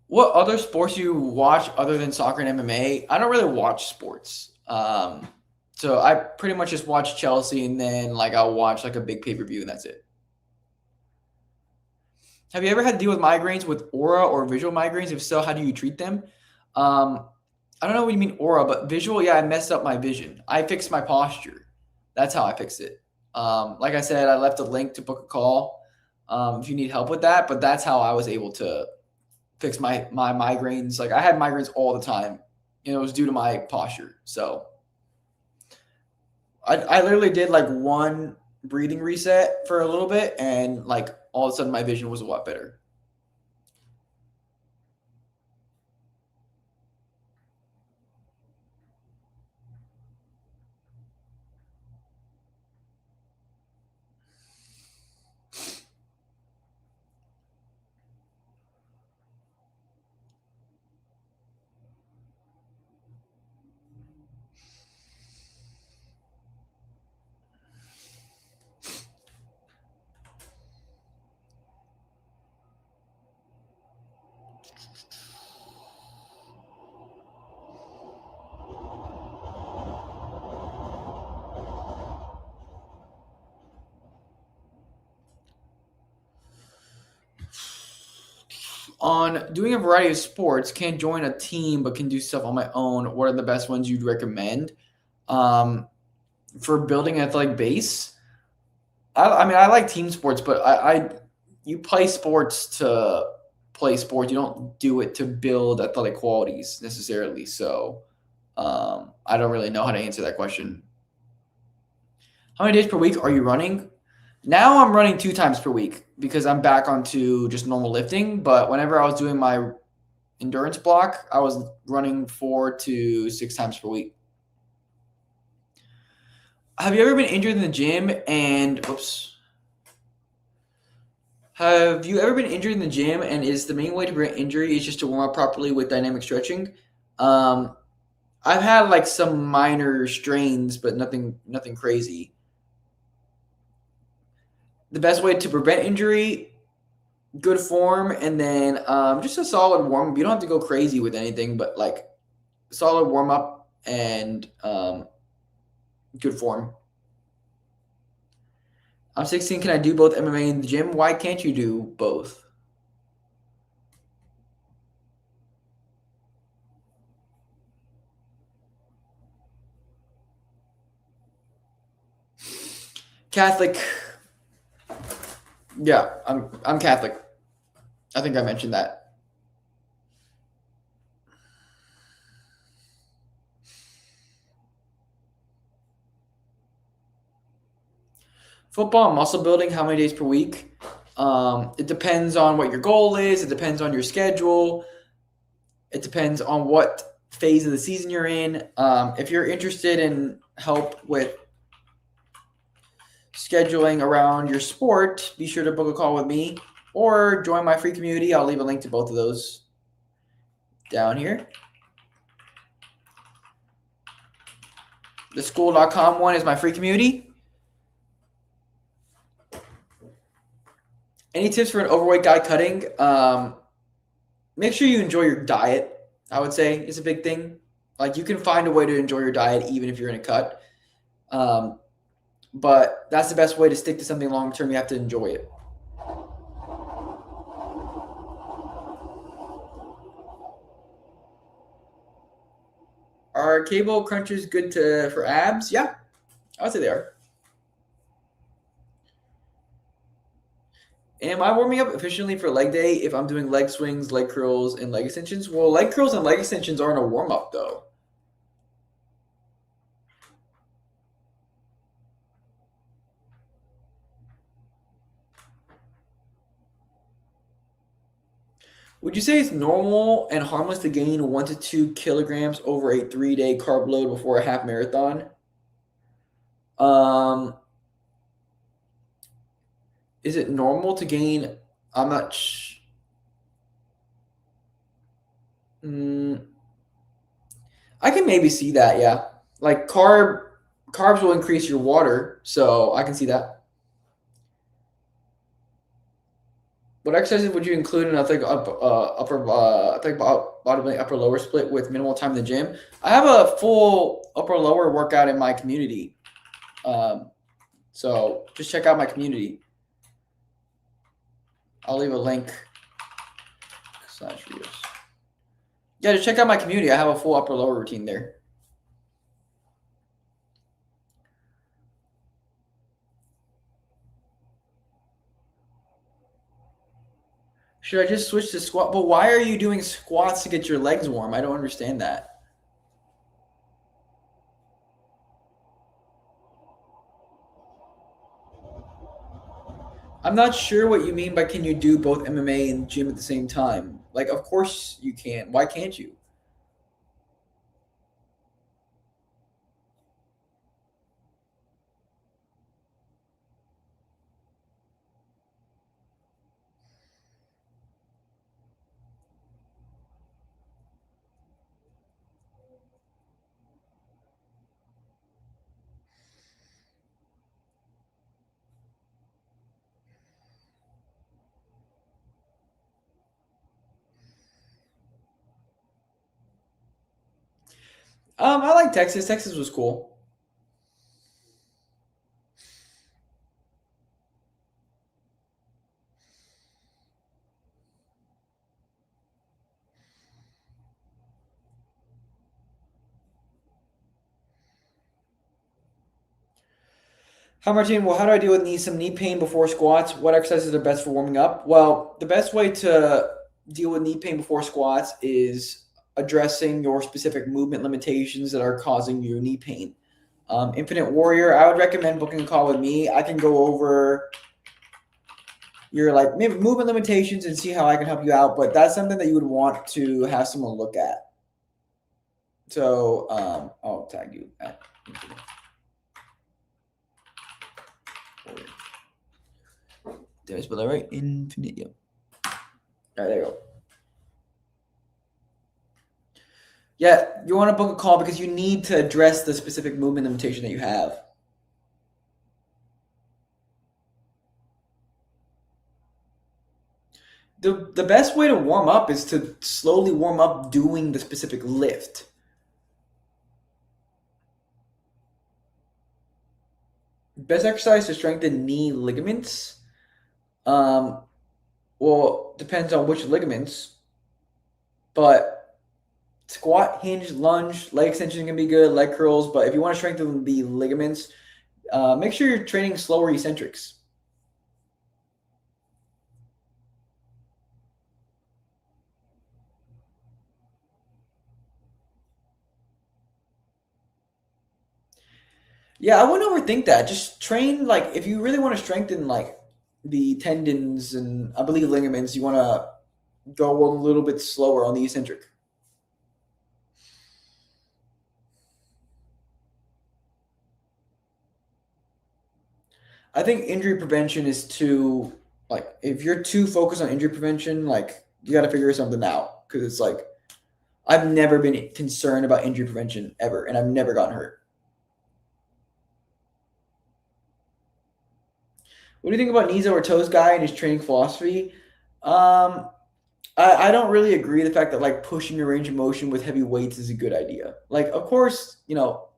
Speaker 1: What other sports do you watch other than soccer and MMA? I don't really watch sports. So I pretty much just watch Chelsea and then like I'll watch like a big pay-per-view and that's it. Have you ever had to deal with migraines with aura or visual migraines? If so, how do you treat them? I don't know what you mean aura, but visual, yeah, I messed up my vision. I fixed my posture. That's how I fixed it. Like I said, I left a link to book a call if you need help with that, but that's how I was able to fix my migraines. Like I had migraines all the time, and it was due to my posture. So I literally did like one breathing reset for a little bit, and like all of a sudden my vision was a lot better. On doing a variety of sports, can't join a team but can do stuff on my own. What are the best ones you'd recommend? Um, for building an athletic base, I mean, I like team sports, but you play sports to play sports. You don't do it to build athletic qualities necessarily. So I don't really know how to answer that question. How many days per week are you running? Now I'm running 2 times per week because I'm back onto just normal lifting. But whenever I was doing my endurance block, I was running 4 to 6 times per week. Have you ever been injured in the gym and Have you ever been injured in the gym and is the main way to prevent injury is just to warm up properly with dynamic stretching? Um, I've had like some minor strains, but nothing crazy. The best way to prevent injury, good form, and then just a solid warm up. You don't have to go crazy with anything, but like solid warm up and good form. I'm 16. Can I do both MMA and the gym? Why can't you do both? Catholic. Yeah, I'm Catholic. I think I mentioned that. Football and muscle building, how many days per week? It depends on what your goal is. It depends on your schedule. It depends on what phase of the season you're in. If you're interested in help with scheduling around your sport, be sure to book a call with me or join my free community. I'll leave a link to both of those down here. The school.com one is my free community. Any tips for an overweight guy cutting? Make sure you enjoy your diet, I would say, is a big thing. Like you can find a way to enjoy your diet even if you're in a cut. But that's the best way to stick to something long term. You have to enjoy it. All Are cable crunchers good for abs? Yeah, I would say they are. Am I warming up efficiently for leg day if I'm doing leg swings, leg curls, and leg extensions? Well, leg curls and leg extensions aren't a warm up though. Would you say it's normal and harmless to gain 1 to 2 kilograms over a 3-day carb load before a half marathon? Um, is it normal to gain? I'm not. Mm, I can maybe see that. Yeah, like carbs will increase your water, so I can see that. What exercises would you include in bodybuilding upper lower split with minimal time in the gym? I have a full upper lower workout in my community, so just check out my community. I'll leave a link. /Rios. Yeah, just check out my community. I have a full upper lower routine there. Should I just switch to squat? But why are you doing squats to get your legs warm? I don't understand that. I'm not sure what you mean by can you do both MMA and gym at the same time? Like, of course you can. Why can't you? I like Texas. Texas was cool. Hi, Martin. Well, how do I deal with some knee pain before squats? What exercises are best for warming up? Well, the best way to deal with knee pain before squats is addressing your specific movement limitations that are causing you knee pain. Infinite Warrior, I would recommend booking a call with me. I can go over your like movement limitations and see how I can help you out. But that's something that you would want to have someone look at. So I'll tag you at Infinite. Did I spell that right? Infinite. Yep. All right, there you go. Yeah, you want to book a call because you need to address the specific movement limitation that you have. The best way to warm up is to slowly warm up doing the specific lift. Best exercise to strengthen knee ligaments. Well, depends on which ligaments, but squat, hinge, lunge, leg extension can be good, leg curls. But if you want to strengthen the ligaments, make sure you're training slower eccentrics. Yeah, I wouldn't overthink that. Just train like if you really want to strengthen like the tendons and I believe ligaments, you want to go a little bit slower on the eccentric. I think injury prevention is too like if you're too focused on injury prevention, like you got to figure something out because it's like I've never been concerned about injury prevention ever, and I've never gotten hurt. What do you think about knees over toes guy and his training philosophy? Um, I don't really agree the fact that like pushing your range of motion with heavy weights is a good idea. Like, of course,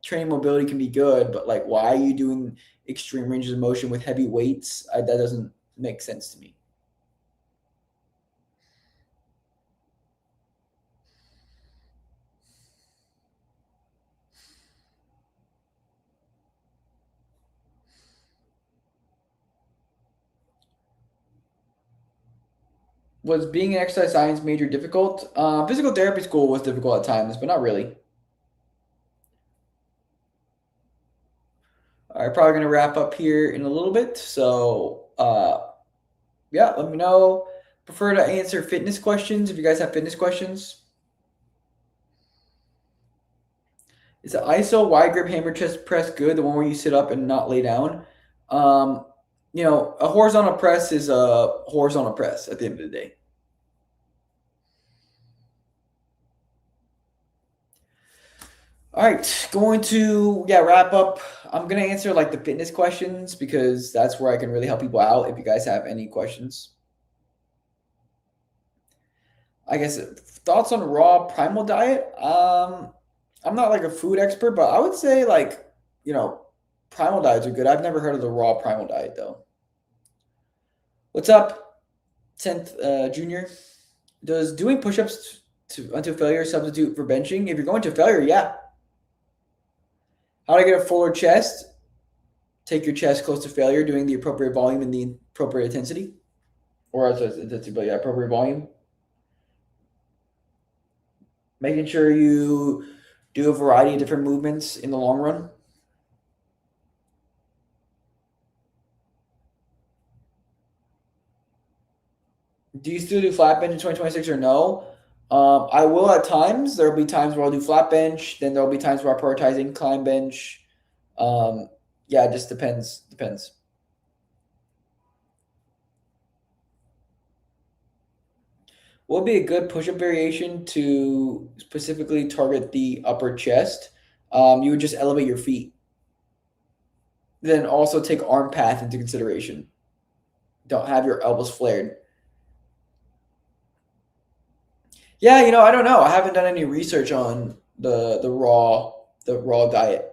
Speaker 1: training mobility can be good, but like, why are you doing extreme ranges of motion with heavy weights? That doesn't make sense to me. Was being an exercise science major difficult? Physical therapy school was difficult at times, but not really. All right, probably going to wrap up here in a little bit. So, yeah, let me know. Prefer to answer fitness questions if you guys have fitness questions. Is the ISO wide grip hammer chest press good? The one where you sit up and not lay down? You know, a horizontal press is a horizontal press at the end of the day. All right, going to wrap up. I'm gonna answer like the fitness questions because that's where I can really help people out. If you guys have any questions, I guess thoughts on raw primal diet. I'm not like a food expert, but I would say like primal diets are good. I've never heard of the raw primal diet though. What's up, 10th junior? Does doing push-ups until failure substitute for benching? If you're going to failure, yeah. How to get a fuller chest? Take your chest close to failure, doing the appropriate volume and the appropriate intensity. Or intensity, but yeah, appropriate volume. Making sure you do a variety of different movements in the long run. Do you still do flat bench in 2026 or no? I will at times. There will be times where I'll do flat bench. Then there will be times where I'm prioritizing climb bench. Yeah, it just depends. Depends. What would be a good push-up variation to specifically target the upper chest? You would just elevate your feet. Then also take arm path into consideration. Don't have your elbows flared. Yeah, I don't know. I haven't done any research on the raw diet.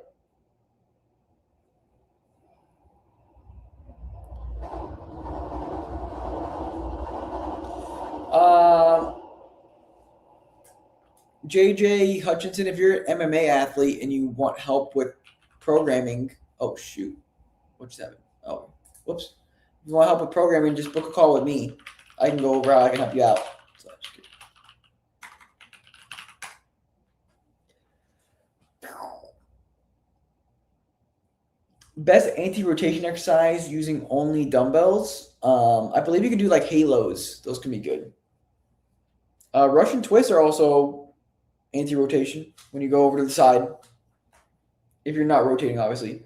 Speaker 1: JJ Hutchinson, if you're an MMA athlete and you want help with programming, oh shoot, what's that? Oh, whoops. If you want help with programming, just book a call with me. I can go over. I can help you out. So, best anti-rotation exercise using only dumbbells. I believe you can do like halos. Those can be good. Russian twists are also anti-rotation when you go over to the side. If you're not rotating, obviously.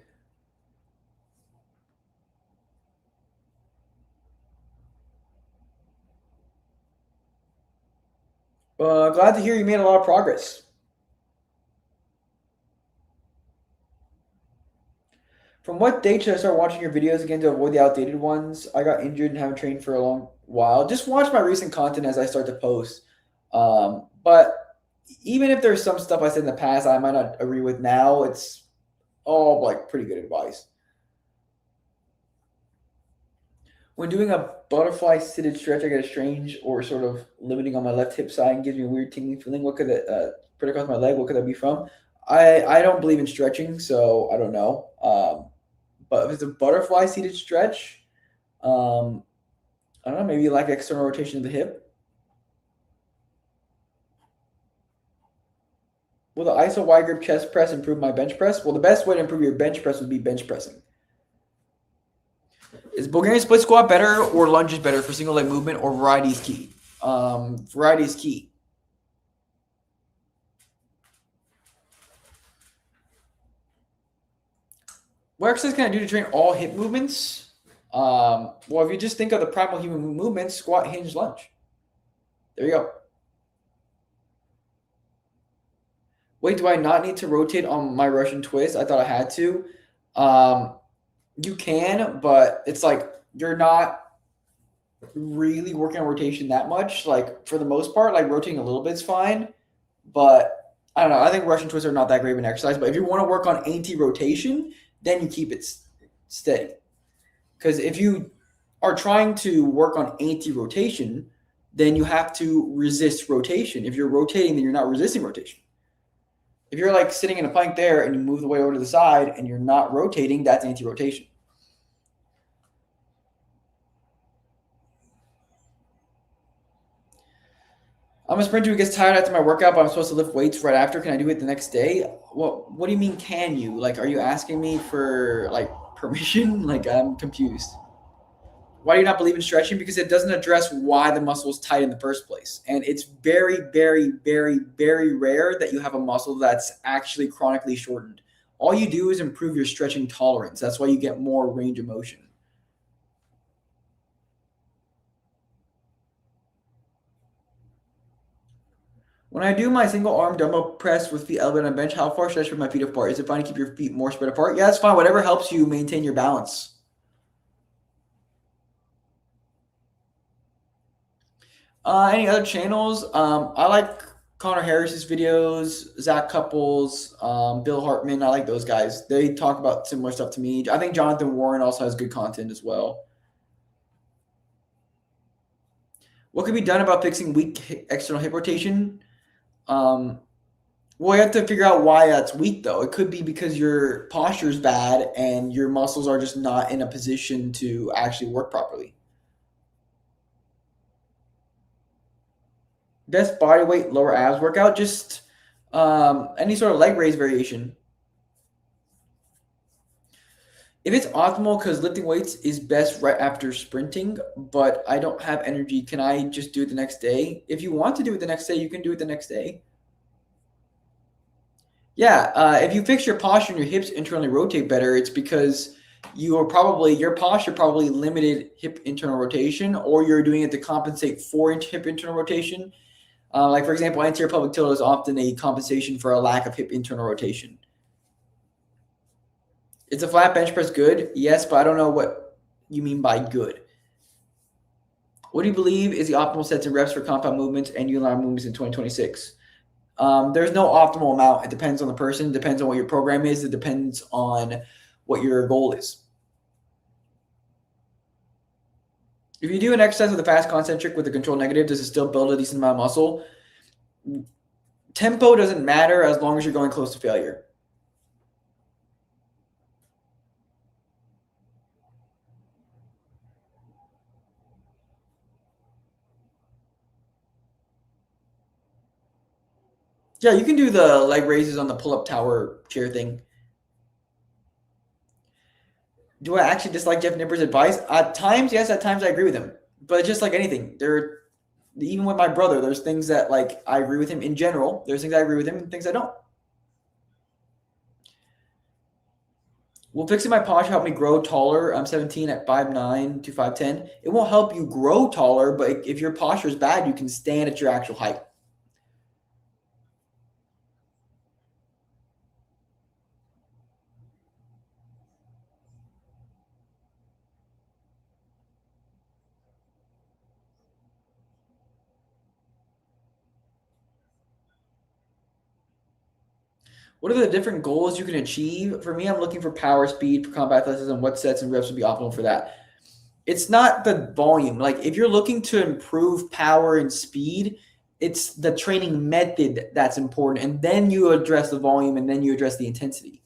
Speaker 1: Glad to hear you made a lot of progress. From what date should I start watching your videos again to avoid the outdated ones? I got injured and haven't trained for a long while. Just watch my recent content as I start to post. But even if there's some stuff I said in the past I might not agree with now, it's all like pretty good advice. When doing a butterfly seated stretch, I get a strange or sort of limiting on my left hip side and gives me a weird tingling feeling. What could it put across my leg? What could that be from? I don't believe in stretching, so I don't know. But if it's a butterfly seated stretch, I don't know, maybe like external rotation of the hip. Will the ISO wide grip chest press improve my bench press? Well, the best way to improve your bench press would be bench pressing. Is Bulgarian split squat better or lunges better for single leg movement, or variety is key? Variety is key. What exercise can I do to train all hip movements? Well, if you just think of the primal human movements, squat, hinge, lunge. There you go. Wait, do I not need to rotate on my Russian twist? I thought I had to. You can, but it's like you're not really working on rotation that much. Like for the most part, like rotating a little bit is fine. But I don't know. I think Russian twists are not that great of an exercise. But if you want to work on anti-rotation, then you keep it steady. Because if you are trying to work on anti-rotation, then you have to resist rotation. If you're rotating, then you're not resisting rotation. If you're like sitting in a plank there and you move the weight over to the side and you're not rotating, that's anti-rotation. I'm a sprinter who gets tired after my workout, but I'm supposed to lift weights right after. Can I do it the next day? What do you mean, can you? Like, are you asking me for, like, permission? Like, I'm confused. Why do you not believe in stretching? Because it doesn't address why the muscle is tight in the first place. And it's very, very, very, very rare that you have a muscle that's actually chronically shortened. All you do is improve your stretching tolerance. That's why you get more range of motion. When I do my single arm dumbbell press with feet elevated on bench, how far should I spread my feet apart? Is it fine to keep your feet more spread apart? Yeah, that's fine. Whatever helps you maintain your balance. Any other channels? I like Connor Harris's videos, Zach Couples, Bill Hartman. I like those guys. They talk about similar stuff to me. I think Jonathan Warren also has good content as well. What can be done about fixing weak external hip rotation? Well, you have to figure out why that's weak, though. It could be because your posture is bad and your muscles are just not in a position to actually work properly. Best body weight, lower abs workout, just any sort of leg raise variation. If it's optimal, because lifting weights is best right after sprinting, but I don't have energy, can I just do it the next day? If you want to do it the next day, you can do it the next day. Yeah, if you fix your posture and your hips internally rotate better, it's because your posture probably limited hip internal rotation, or you're doing it to compensate for hip internal rotation. Like, for example, anterior pelvic tilt is often a compensation for a lack of hip internal rotation. Is a flat bench press good? Yes, but I don't know what you mean by good. What do you believe is the optimal sets and reps for compound movements and unilateral movements in 2026? There's no optimal amount. It depends on the person. It depends on what your program is. It depends on what your goal is. If you do an exercise with a fast concentric with a control negative, does it still build a decent amount of muscle? Tempo doesn't matter as long as you're going close to failure. Yeah, you can do the leg raises on the pull-up tower chair thing. Do I actually dislike Jeff Nipper's advice? At times, yes. At times, I agree with him. But just like anything, even with my brother, there's things that, like, I agree with him in general. There's things I agree with him and things I don't. Will fixing my posture help me grow taller? I'm 17 at 5'9" to 5'10". It won't help you grow taller, but if your posture is bad, you can stand at your actual height. What are the different goals you can achieve? For me, I'm looking for power, speed, for combat athleticism. What sets and reps would be optimal for that? It's not the volume. Like, if you're looking to improve power and speed, it's the training method that's important. And then you address the volume, and then you address the intensity.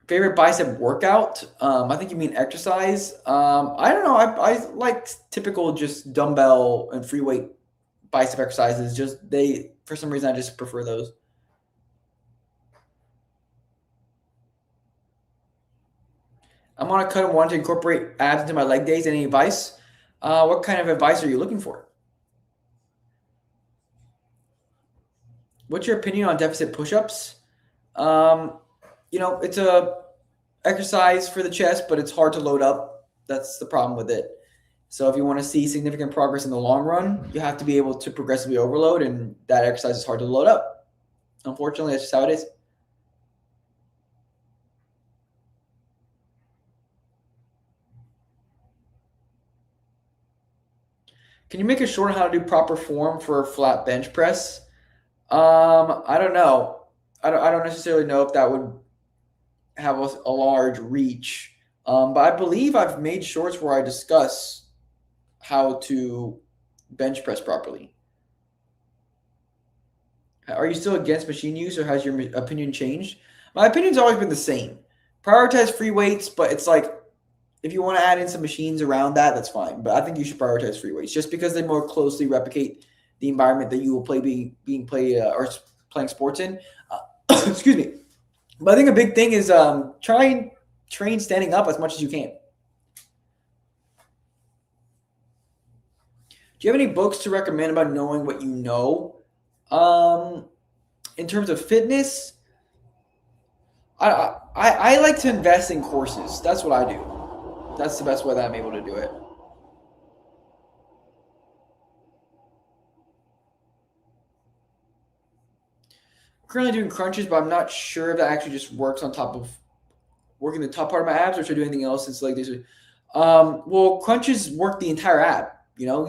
Speaker 1: Favorite bicep workout? I think you mean exercise. I don't know. I like typical just dumbbell and free weight bicep exercises. For some reason, I just prefer those. I'm on a cut and want to incorporate abs into my leg days. Any advice? What kind of advice are you looking for? What's your opinion on deficit push-ups? It's a exercise for the chest, but it's hard to load up. That's the problem with it. So if you want to see significant progress in the long run, you have to be able to progressively overload, and that exercise is hard to load up. Unfortunately, that's just how it is. Can you make a short on how to do proper form for a flat bench press? I don't know. I don't necessarily know if that would have a large reach. But I believe I've made shorts where I discuss how to bench press properly. Are you still against machine use, or has your opinion changed? My opinion's always been the same. Prioritize free weights, but it's like If you want to add in some machines around that, that's fine. But I think you should prioritize free weights just because they more closely replicate the environment that you will play being played or playing sports in. Excuse me. But I think a big thing is try and train standing up as much as you can. Do you have any books to recommend about knowing what you know? In terms of fitness, I like to invest in courses. That's what I do. That's the best way that I'm able to do it. Currently doing crunches, but I'm not sure if that actually just works on top of working the top part of my abs, or should I do anything else? Since like these are, well, crunches work the entire ab. You know,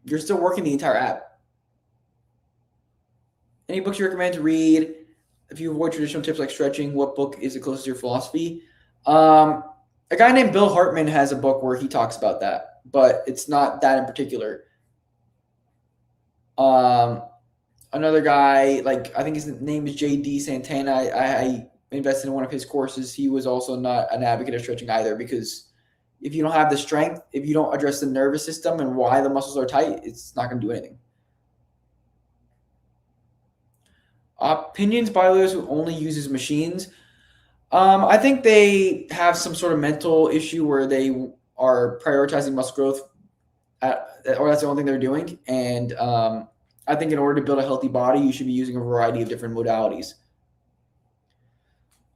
Speaker 1: you're still working the entire ab. Any books you recommend to read? If you avoid traditional tips like stretching, what book is the closest to your philosophy? A guy named Bill Hartman has a book where he talks about that, but it's not that in particular. Another guy, like I think his name is J.D. Santana. I invested in one of his courses. He was also not an advocate of stretching either, because if you don't have the strength, if you don't address the nervous system and why the muscles are tight, it's not going to do anything. Opinions by those who only uses machines. I think they have some sort of mental issue where they are prioritizing muscle growth, or that's the only thing they're doing. And I think in order to build a healthy body, you should be using a variety of different modalities.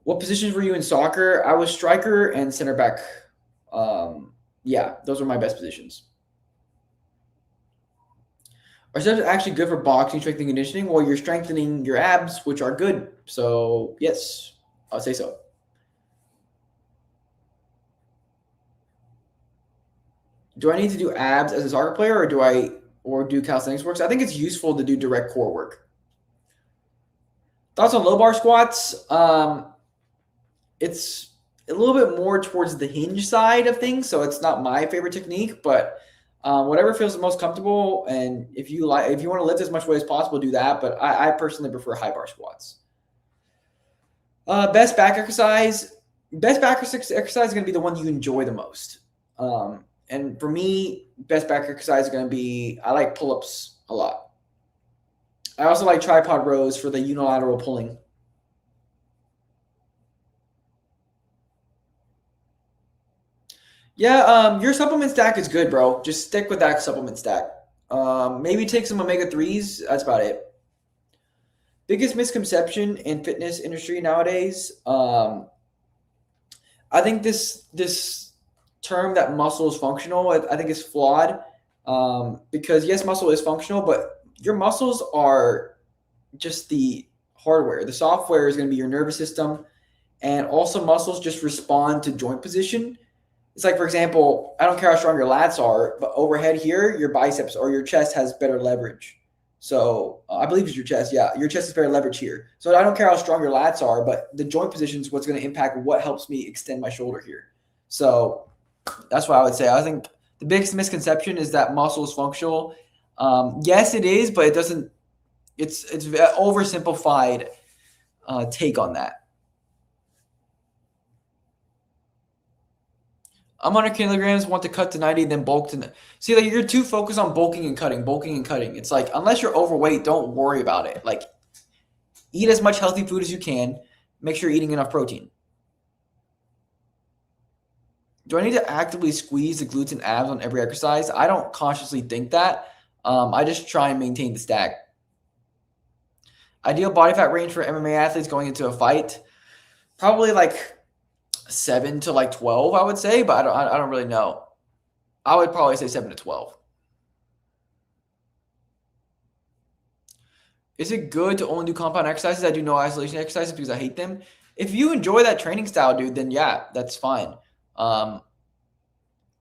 Speaker 1: What positions were you in soccer? I was striker and center back. Yeah, those are my best positions. Are steps actually good for boxing, strength and conditioning? Well, you're strengthening your abs, which are good. So yes, I would say so. Do I need to do abs as a soccer player, or do calisthenics works? I think it's useful to do direct core work. Thoughts on low bar squats? It's a little bit more towards the hinge side of things, so it's not my favorite technique, but whatever feels the most comfortable. And if you want to lift as much weight as possible, do that. But I personally prefer high bar squats. Best back exercise. Best back exercise is going to be the one you enjoy the most. And for me, best back exercise is going to be, I like pull-ups a lot. I also like tripod rows for the unilateral pulling. Yeah, your supplement stack is good, bro. Just stick with that supplement stack. Maybe take some omega-3s. That's about it. Biggest misconception in fitness industry nowadays. I think this term that muscle is functional, I think is flawed. Because yes, muscle is functional, but your muscles are just the hardware. The software is going to be your nervous system, and also muscles just respond to joint position. It's like, for example, I don't care how strong your lats are, but overhead here, your biceps or your chest has better leverage. So I believe it's your chest. Yeah, your chest is better leverage here. So I don't care how strong your lats are, but the joint position is what's going to impact what helps me extend my shoulder here. So that's what I would say. I think the biggest misconception is that muscle is functional. Yes, it is, but it doesn't. It's an oversimplified take on that. I'm 100 kilograms, want to cut to 90, then bulk to. See, like you're too focused on bulking and cutting, bulking and cutting. It's like, unless you're overweight, don't worry about it. Like, eat as much healthy food as you can. Make sure you're eating enough protein. Do I need to actively squeeze the glutes and abs on every exercise? I don't consciously think that. I just try and maintain the stack. Ideal body fat range for MMA athletes going into a fight? Probably like 7 to like 12, I would say, but I don't really know. I would probably say 7 to 12. Is it good to only do compound exercises? I do no isolation exercises because I hate them. If you enjoy that training style, dude, then yeah, that's fine. But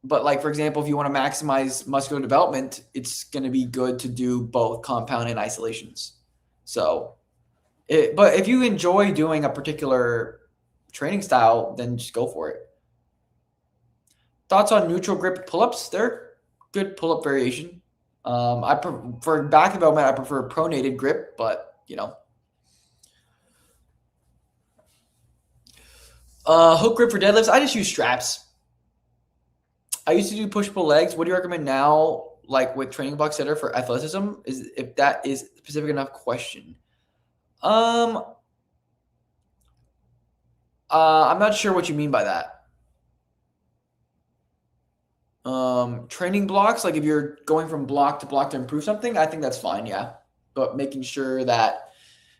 Speaker 1: like, for example, if you want to maximize muscular development, it's going to be good to do both compound and isolations. So, but if you enjoy doing a particular training style, then just go for it. Thoughts on neutral grip pull-ups? They're good pull-up variation. For back development, I prefer pronated grip, but Hook grip for deadlifts. I just use straps. I used to do push-pull legs. What do you recommend now, like with training blocks that are for athleticism? Is if that is a specific enough question. I'm not sure what you mean by that. Training blocks, like if you're going from block to improve something, I think that's fine, yeah. But making sure that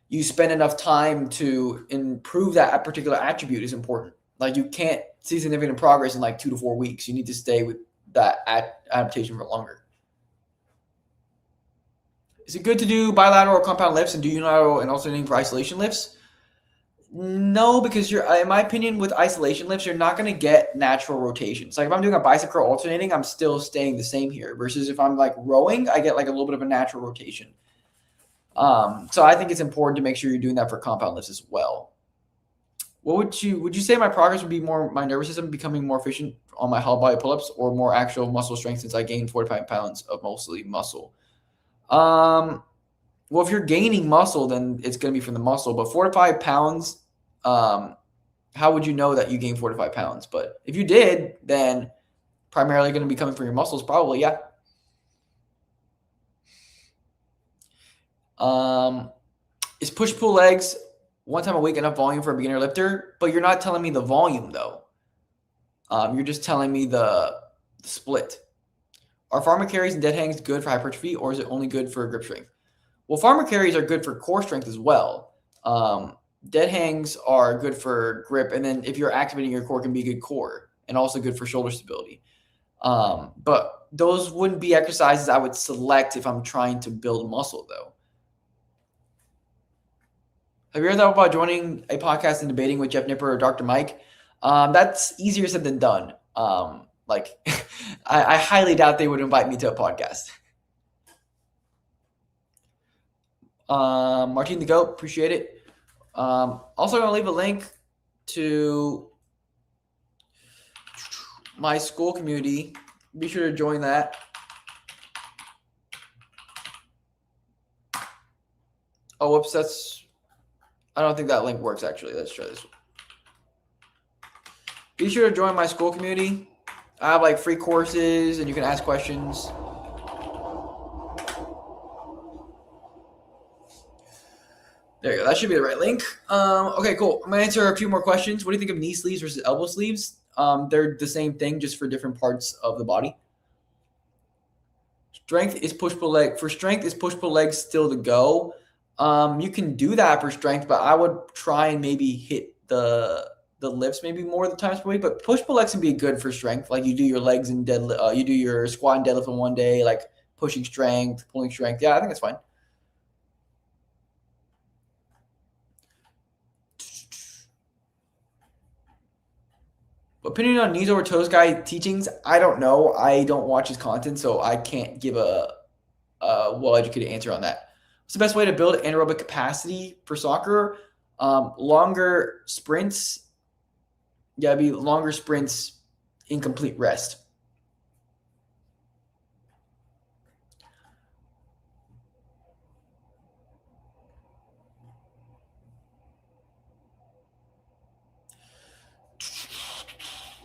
Speaker 1: you spend enough time to improve that particular attribute is important. Like you can't see significant progress in like 2 to 4 weeks. You need to stay with that adaptation for longer. Is it good to do bilateral or compound lifts and do unilateral and alternating for isolation lifts? No, because in my opinion, with isolation lifts, you're not going to get natural rotations. Like if I'm doing a bicep curl alternating, I'm still staying the same here. Versus if I'm like rowing, I get like a little bit of a natural rotation. So I think it's important to make sure you're doing that for compound lifts as well. What would you say my progress would be more my nervous system becoming more efficient on my hollow body pull-ups or more actual muscle strength since I gained 45 pounds of mostly muscle? Well, if you're gaining muscle, then it's going to be from the muscle. But 4 to 5 pounds, how would you know that you gained 4 to 5 pounds? But if you did, then primarily going to be coming from your muscles, probably, yeah. Is push-pull legs 1 time a week enough volume for a beginner lifter? But you're not telling me the volume, though. You're just telling me the split. Are farmer carries and dead hangs good for hypertrophy, or is it only good for grip strength? Well, farmer carries are good for core strength as well. Dead hangs are good for grip, and then if you're activating your core, can be good core and also good for shoulder stability. But those wouldn't be exercises I would select if I'm trying to build muscle, though. Have you ever thought about joining a podcast and debating with Jeff Nipper or Dr. Mike? That's easier said than done. I highly doubt they would invite me to a podcast. Martin the Goat, appreciate it. Also going to leave a link to my school community. Be sure to join that. Oh, whoops, I don't think that link works actually. Let's try this one. Be sure to join my school community. I have like free courses and you can ask questions. There you go. That should be the right link. Okay, cool. I'm going to answer a few more questions. What do you think of knee sleeves versus elbow sleeves? They're the same thing, just for different parts of the body. Strength is push-pull leg. For strength, is push-pull legs still the go? You can do that for strength, but I would try and maybe hit the lifts maybe more of the times per week. But push-pull legs can be good for strength. Like you do your legs and deadlift, you do your squat and deadlift in one day, like pushing strength, pulling strength. Yeah, I think that's fine. Opinion on knees over toes guy teachings? I don't know. I don't watch his content, so I can't give a well-educated answer on that. What's the best way to build anaerobic capacity for soccer? Longer sprints. Yeah, it'd be longer sprints in complete rest.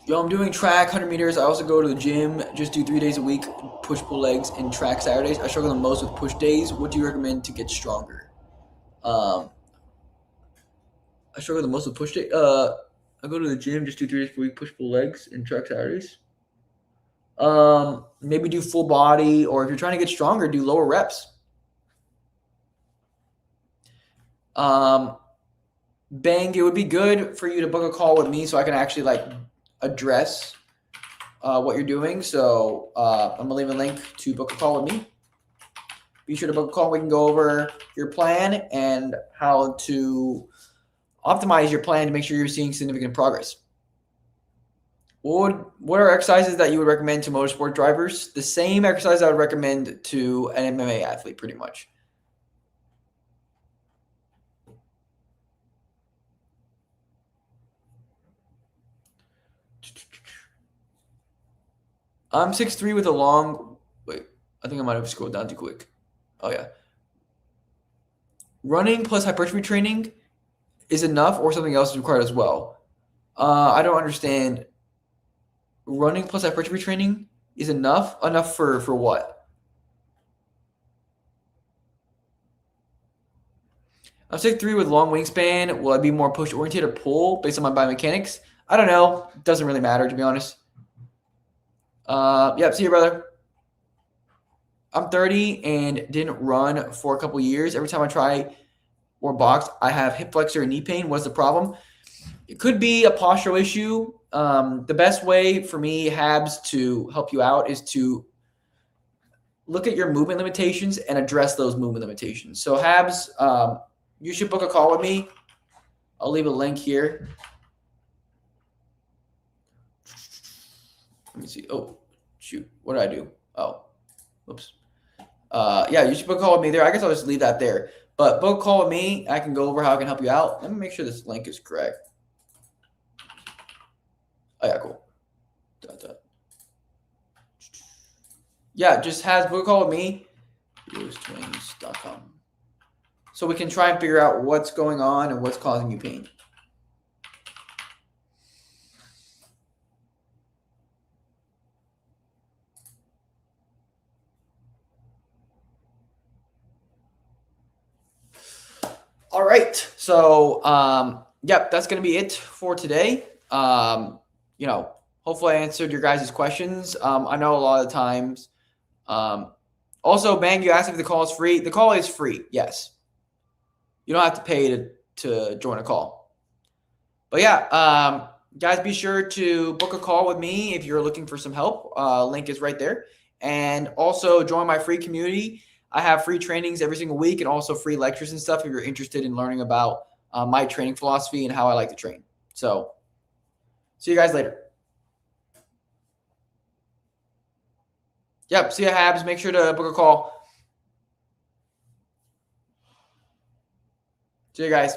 Speaker 1: Yo, I'm doing track, 100 meters. I also go to the gym, just do 3 days a week, push-pull legs, and track Saturdays. I struggle the most with push days. What do you recommend to get stronger? I struggle the most with push day. I go to the gym, just do 3 days per week, push-pull legs, and track Saturdays. Maybe do full body, or if you're trying to get stronger, do lower reps. Bang, it would be good for you to book a call with me so I can actually like address what you're doing. So I'm gonna leave a link to book a call with me. Be sure to book a call. We can go over your plan and how to optimize your plan to make sure you're seeing significant progress. What are exercises that you would recommend to motorsport drivers? The same exercise I would recommend to an MMA athlete, pretty much. I'm 6'3" with a long. Wait, I think I might have scrolled down too quick. Oh yeah. Running plus hypertrophy training is enough, or something else is required as well? I don't understand. Running plus hypertrophy training is enough? Enough for what? I'm 6'3" with long wingspan. Will I be more push oriented or pull based on my biomechanics? I don't know. Doesn't really matter, to be honest. Yep, see you, brother. I'm 30 and didn't run for a couple years. Every time I try or box, I have hip flexor and knee pain. What's the problem? It could be a postural issue. The best way for me, Habs, to help you out is to look at your movement limitations and address those movement limitations. So, Habs, you should book a call with me. I'll leave a link here. Let me see. Oh, shoot. What did I do? Oh, whoops. Yeah, you should book a call with me there. I guess I'll just leave that there. But book a call with me. I can go over how I can help you out. Let me make sure this link is correct. Oh, yeah, cool. Yeah, just has book a call with me. RiosTwins.com. So we can try and figure out what's going on and what's causing you pain. All right. So, yep, that's going to be it for today. Hopefully I answered your guys' questions. I know a lot of the times. Also, Bang, you asked if the call is free. The call is free. Yes. You don't have to pay to join a call. But yeah, guys, be sure to book a call with me if you're looking for some help. Link is right there. And also join my free community. I have free trainings every single week and also free lectures and stuff if you're interested in learning about my training philosophy and how I like to train. So see you guys later. Yep, see you, Habs. Make sure to book a call. See you guys.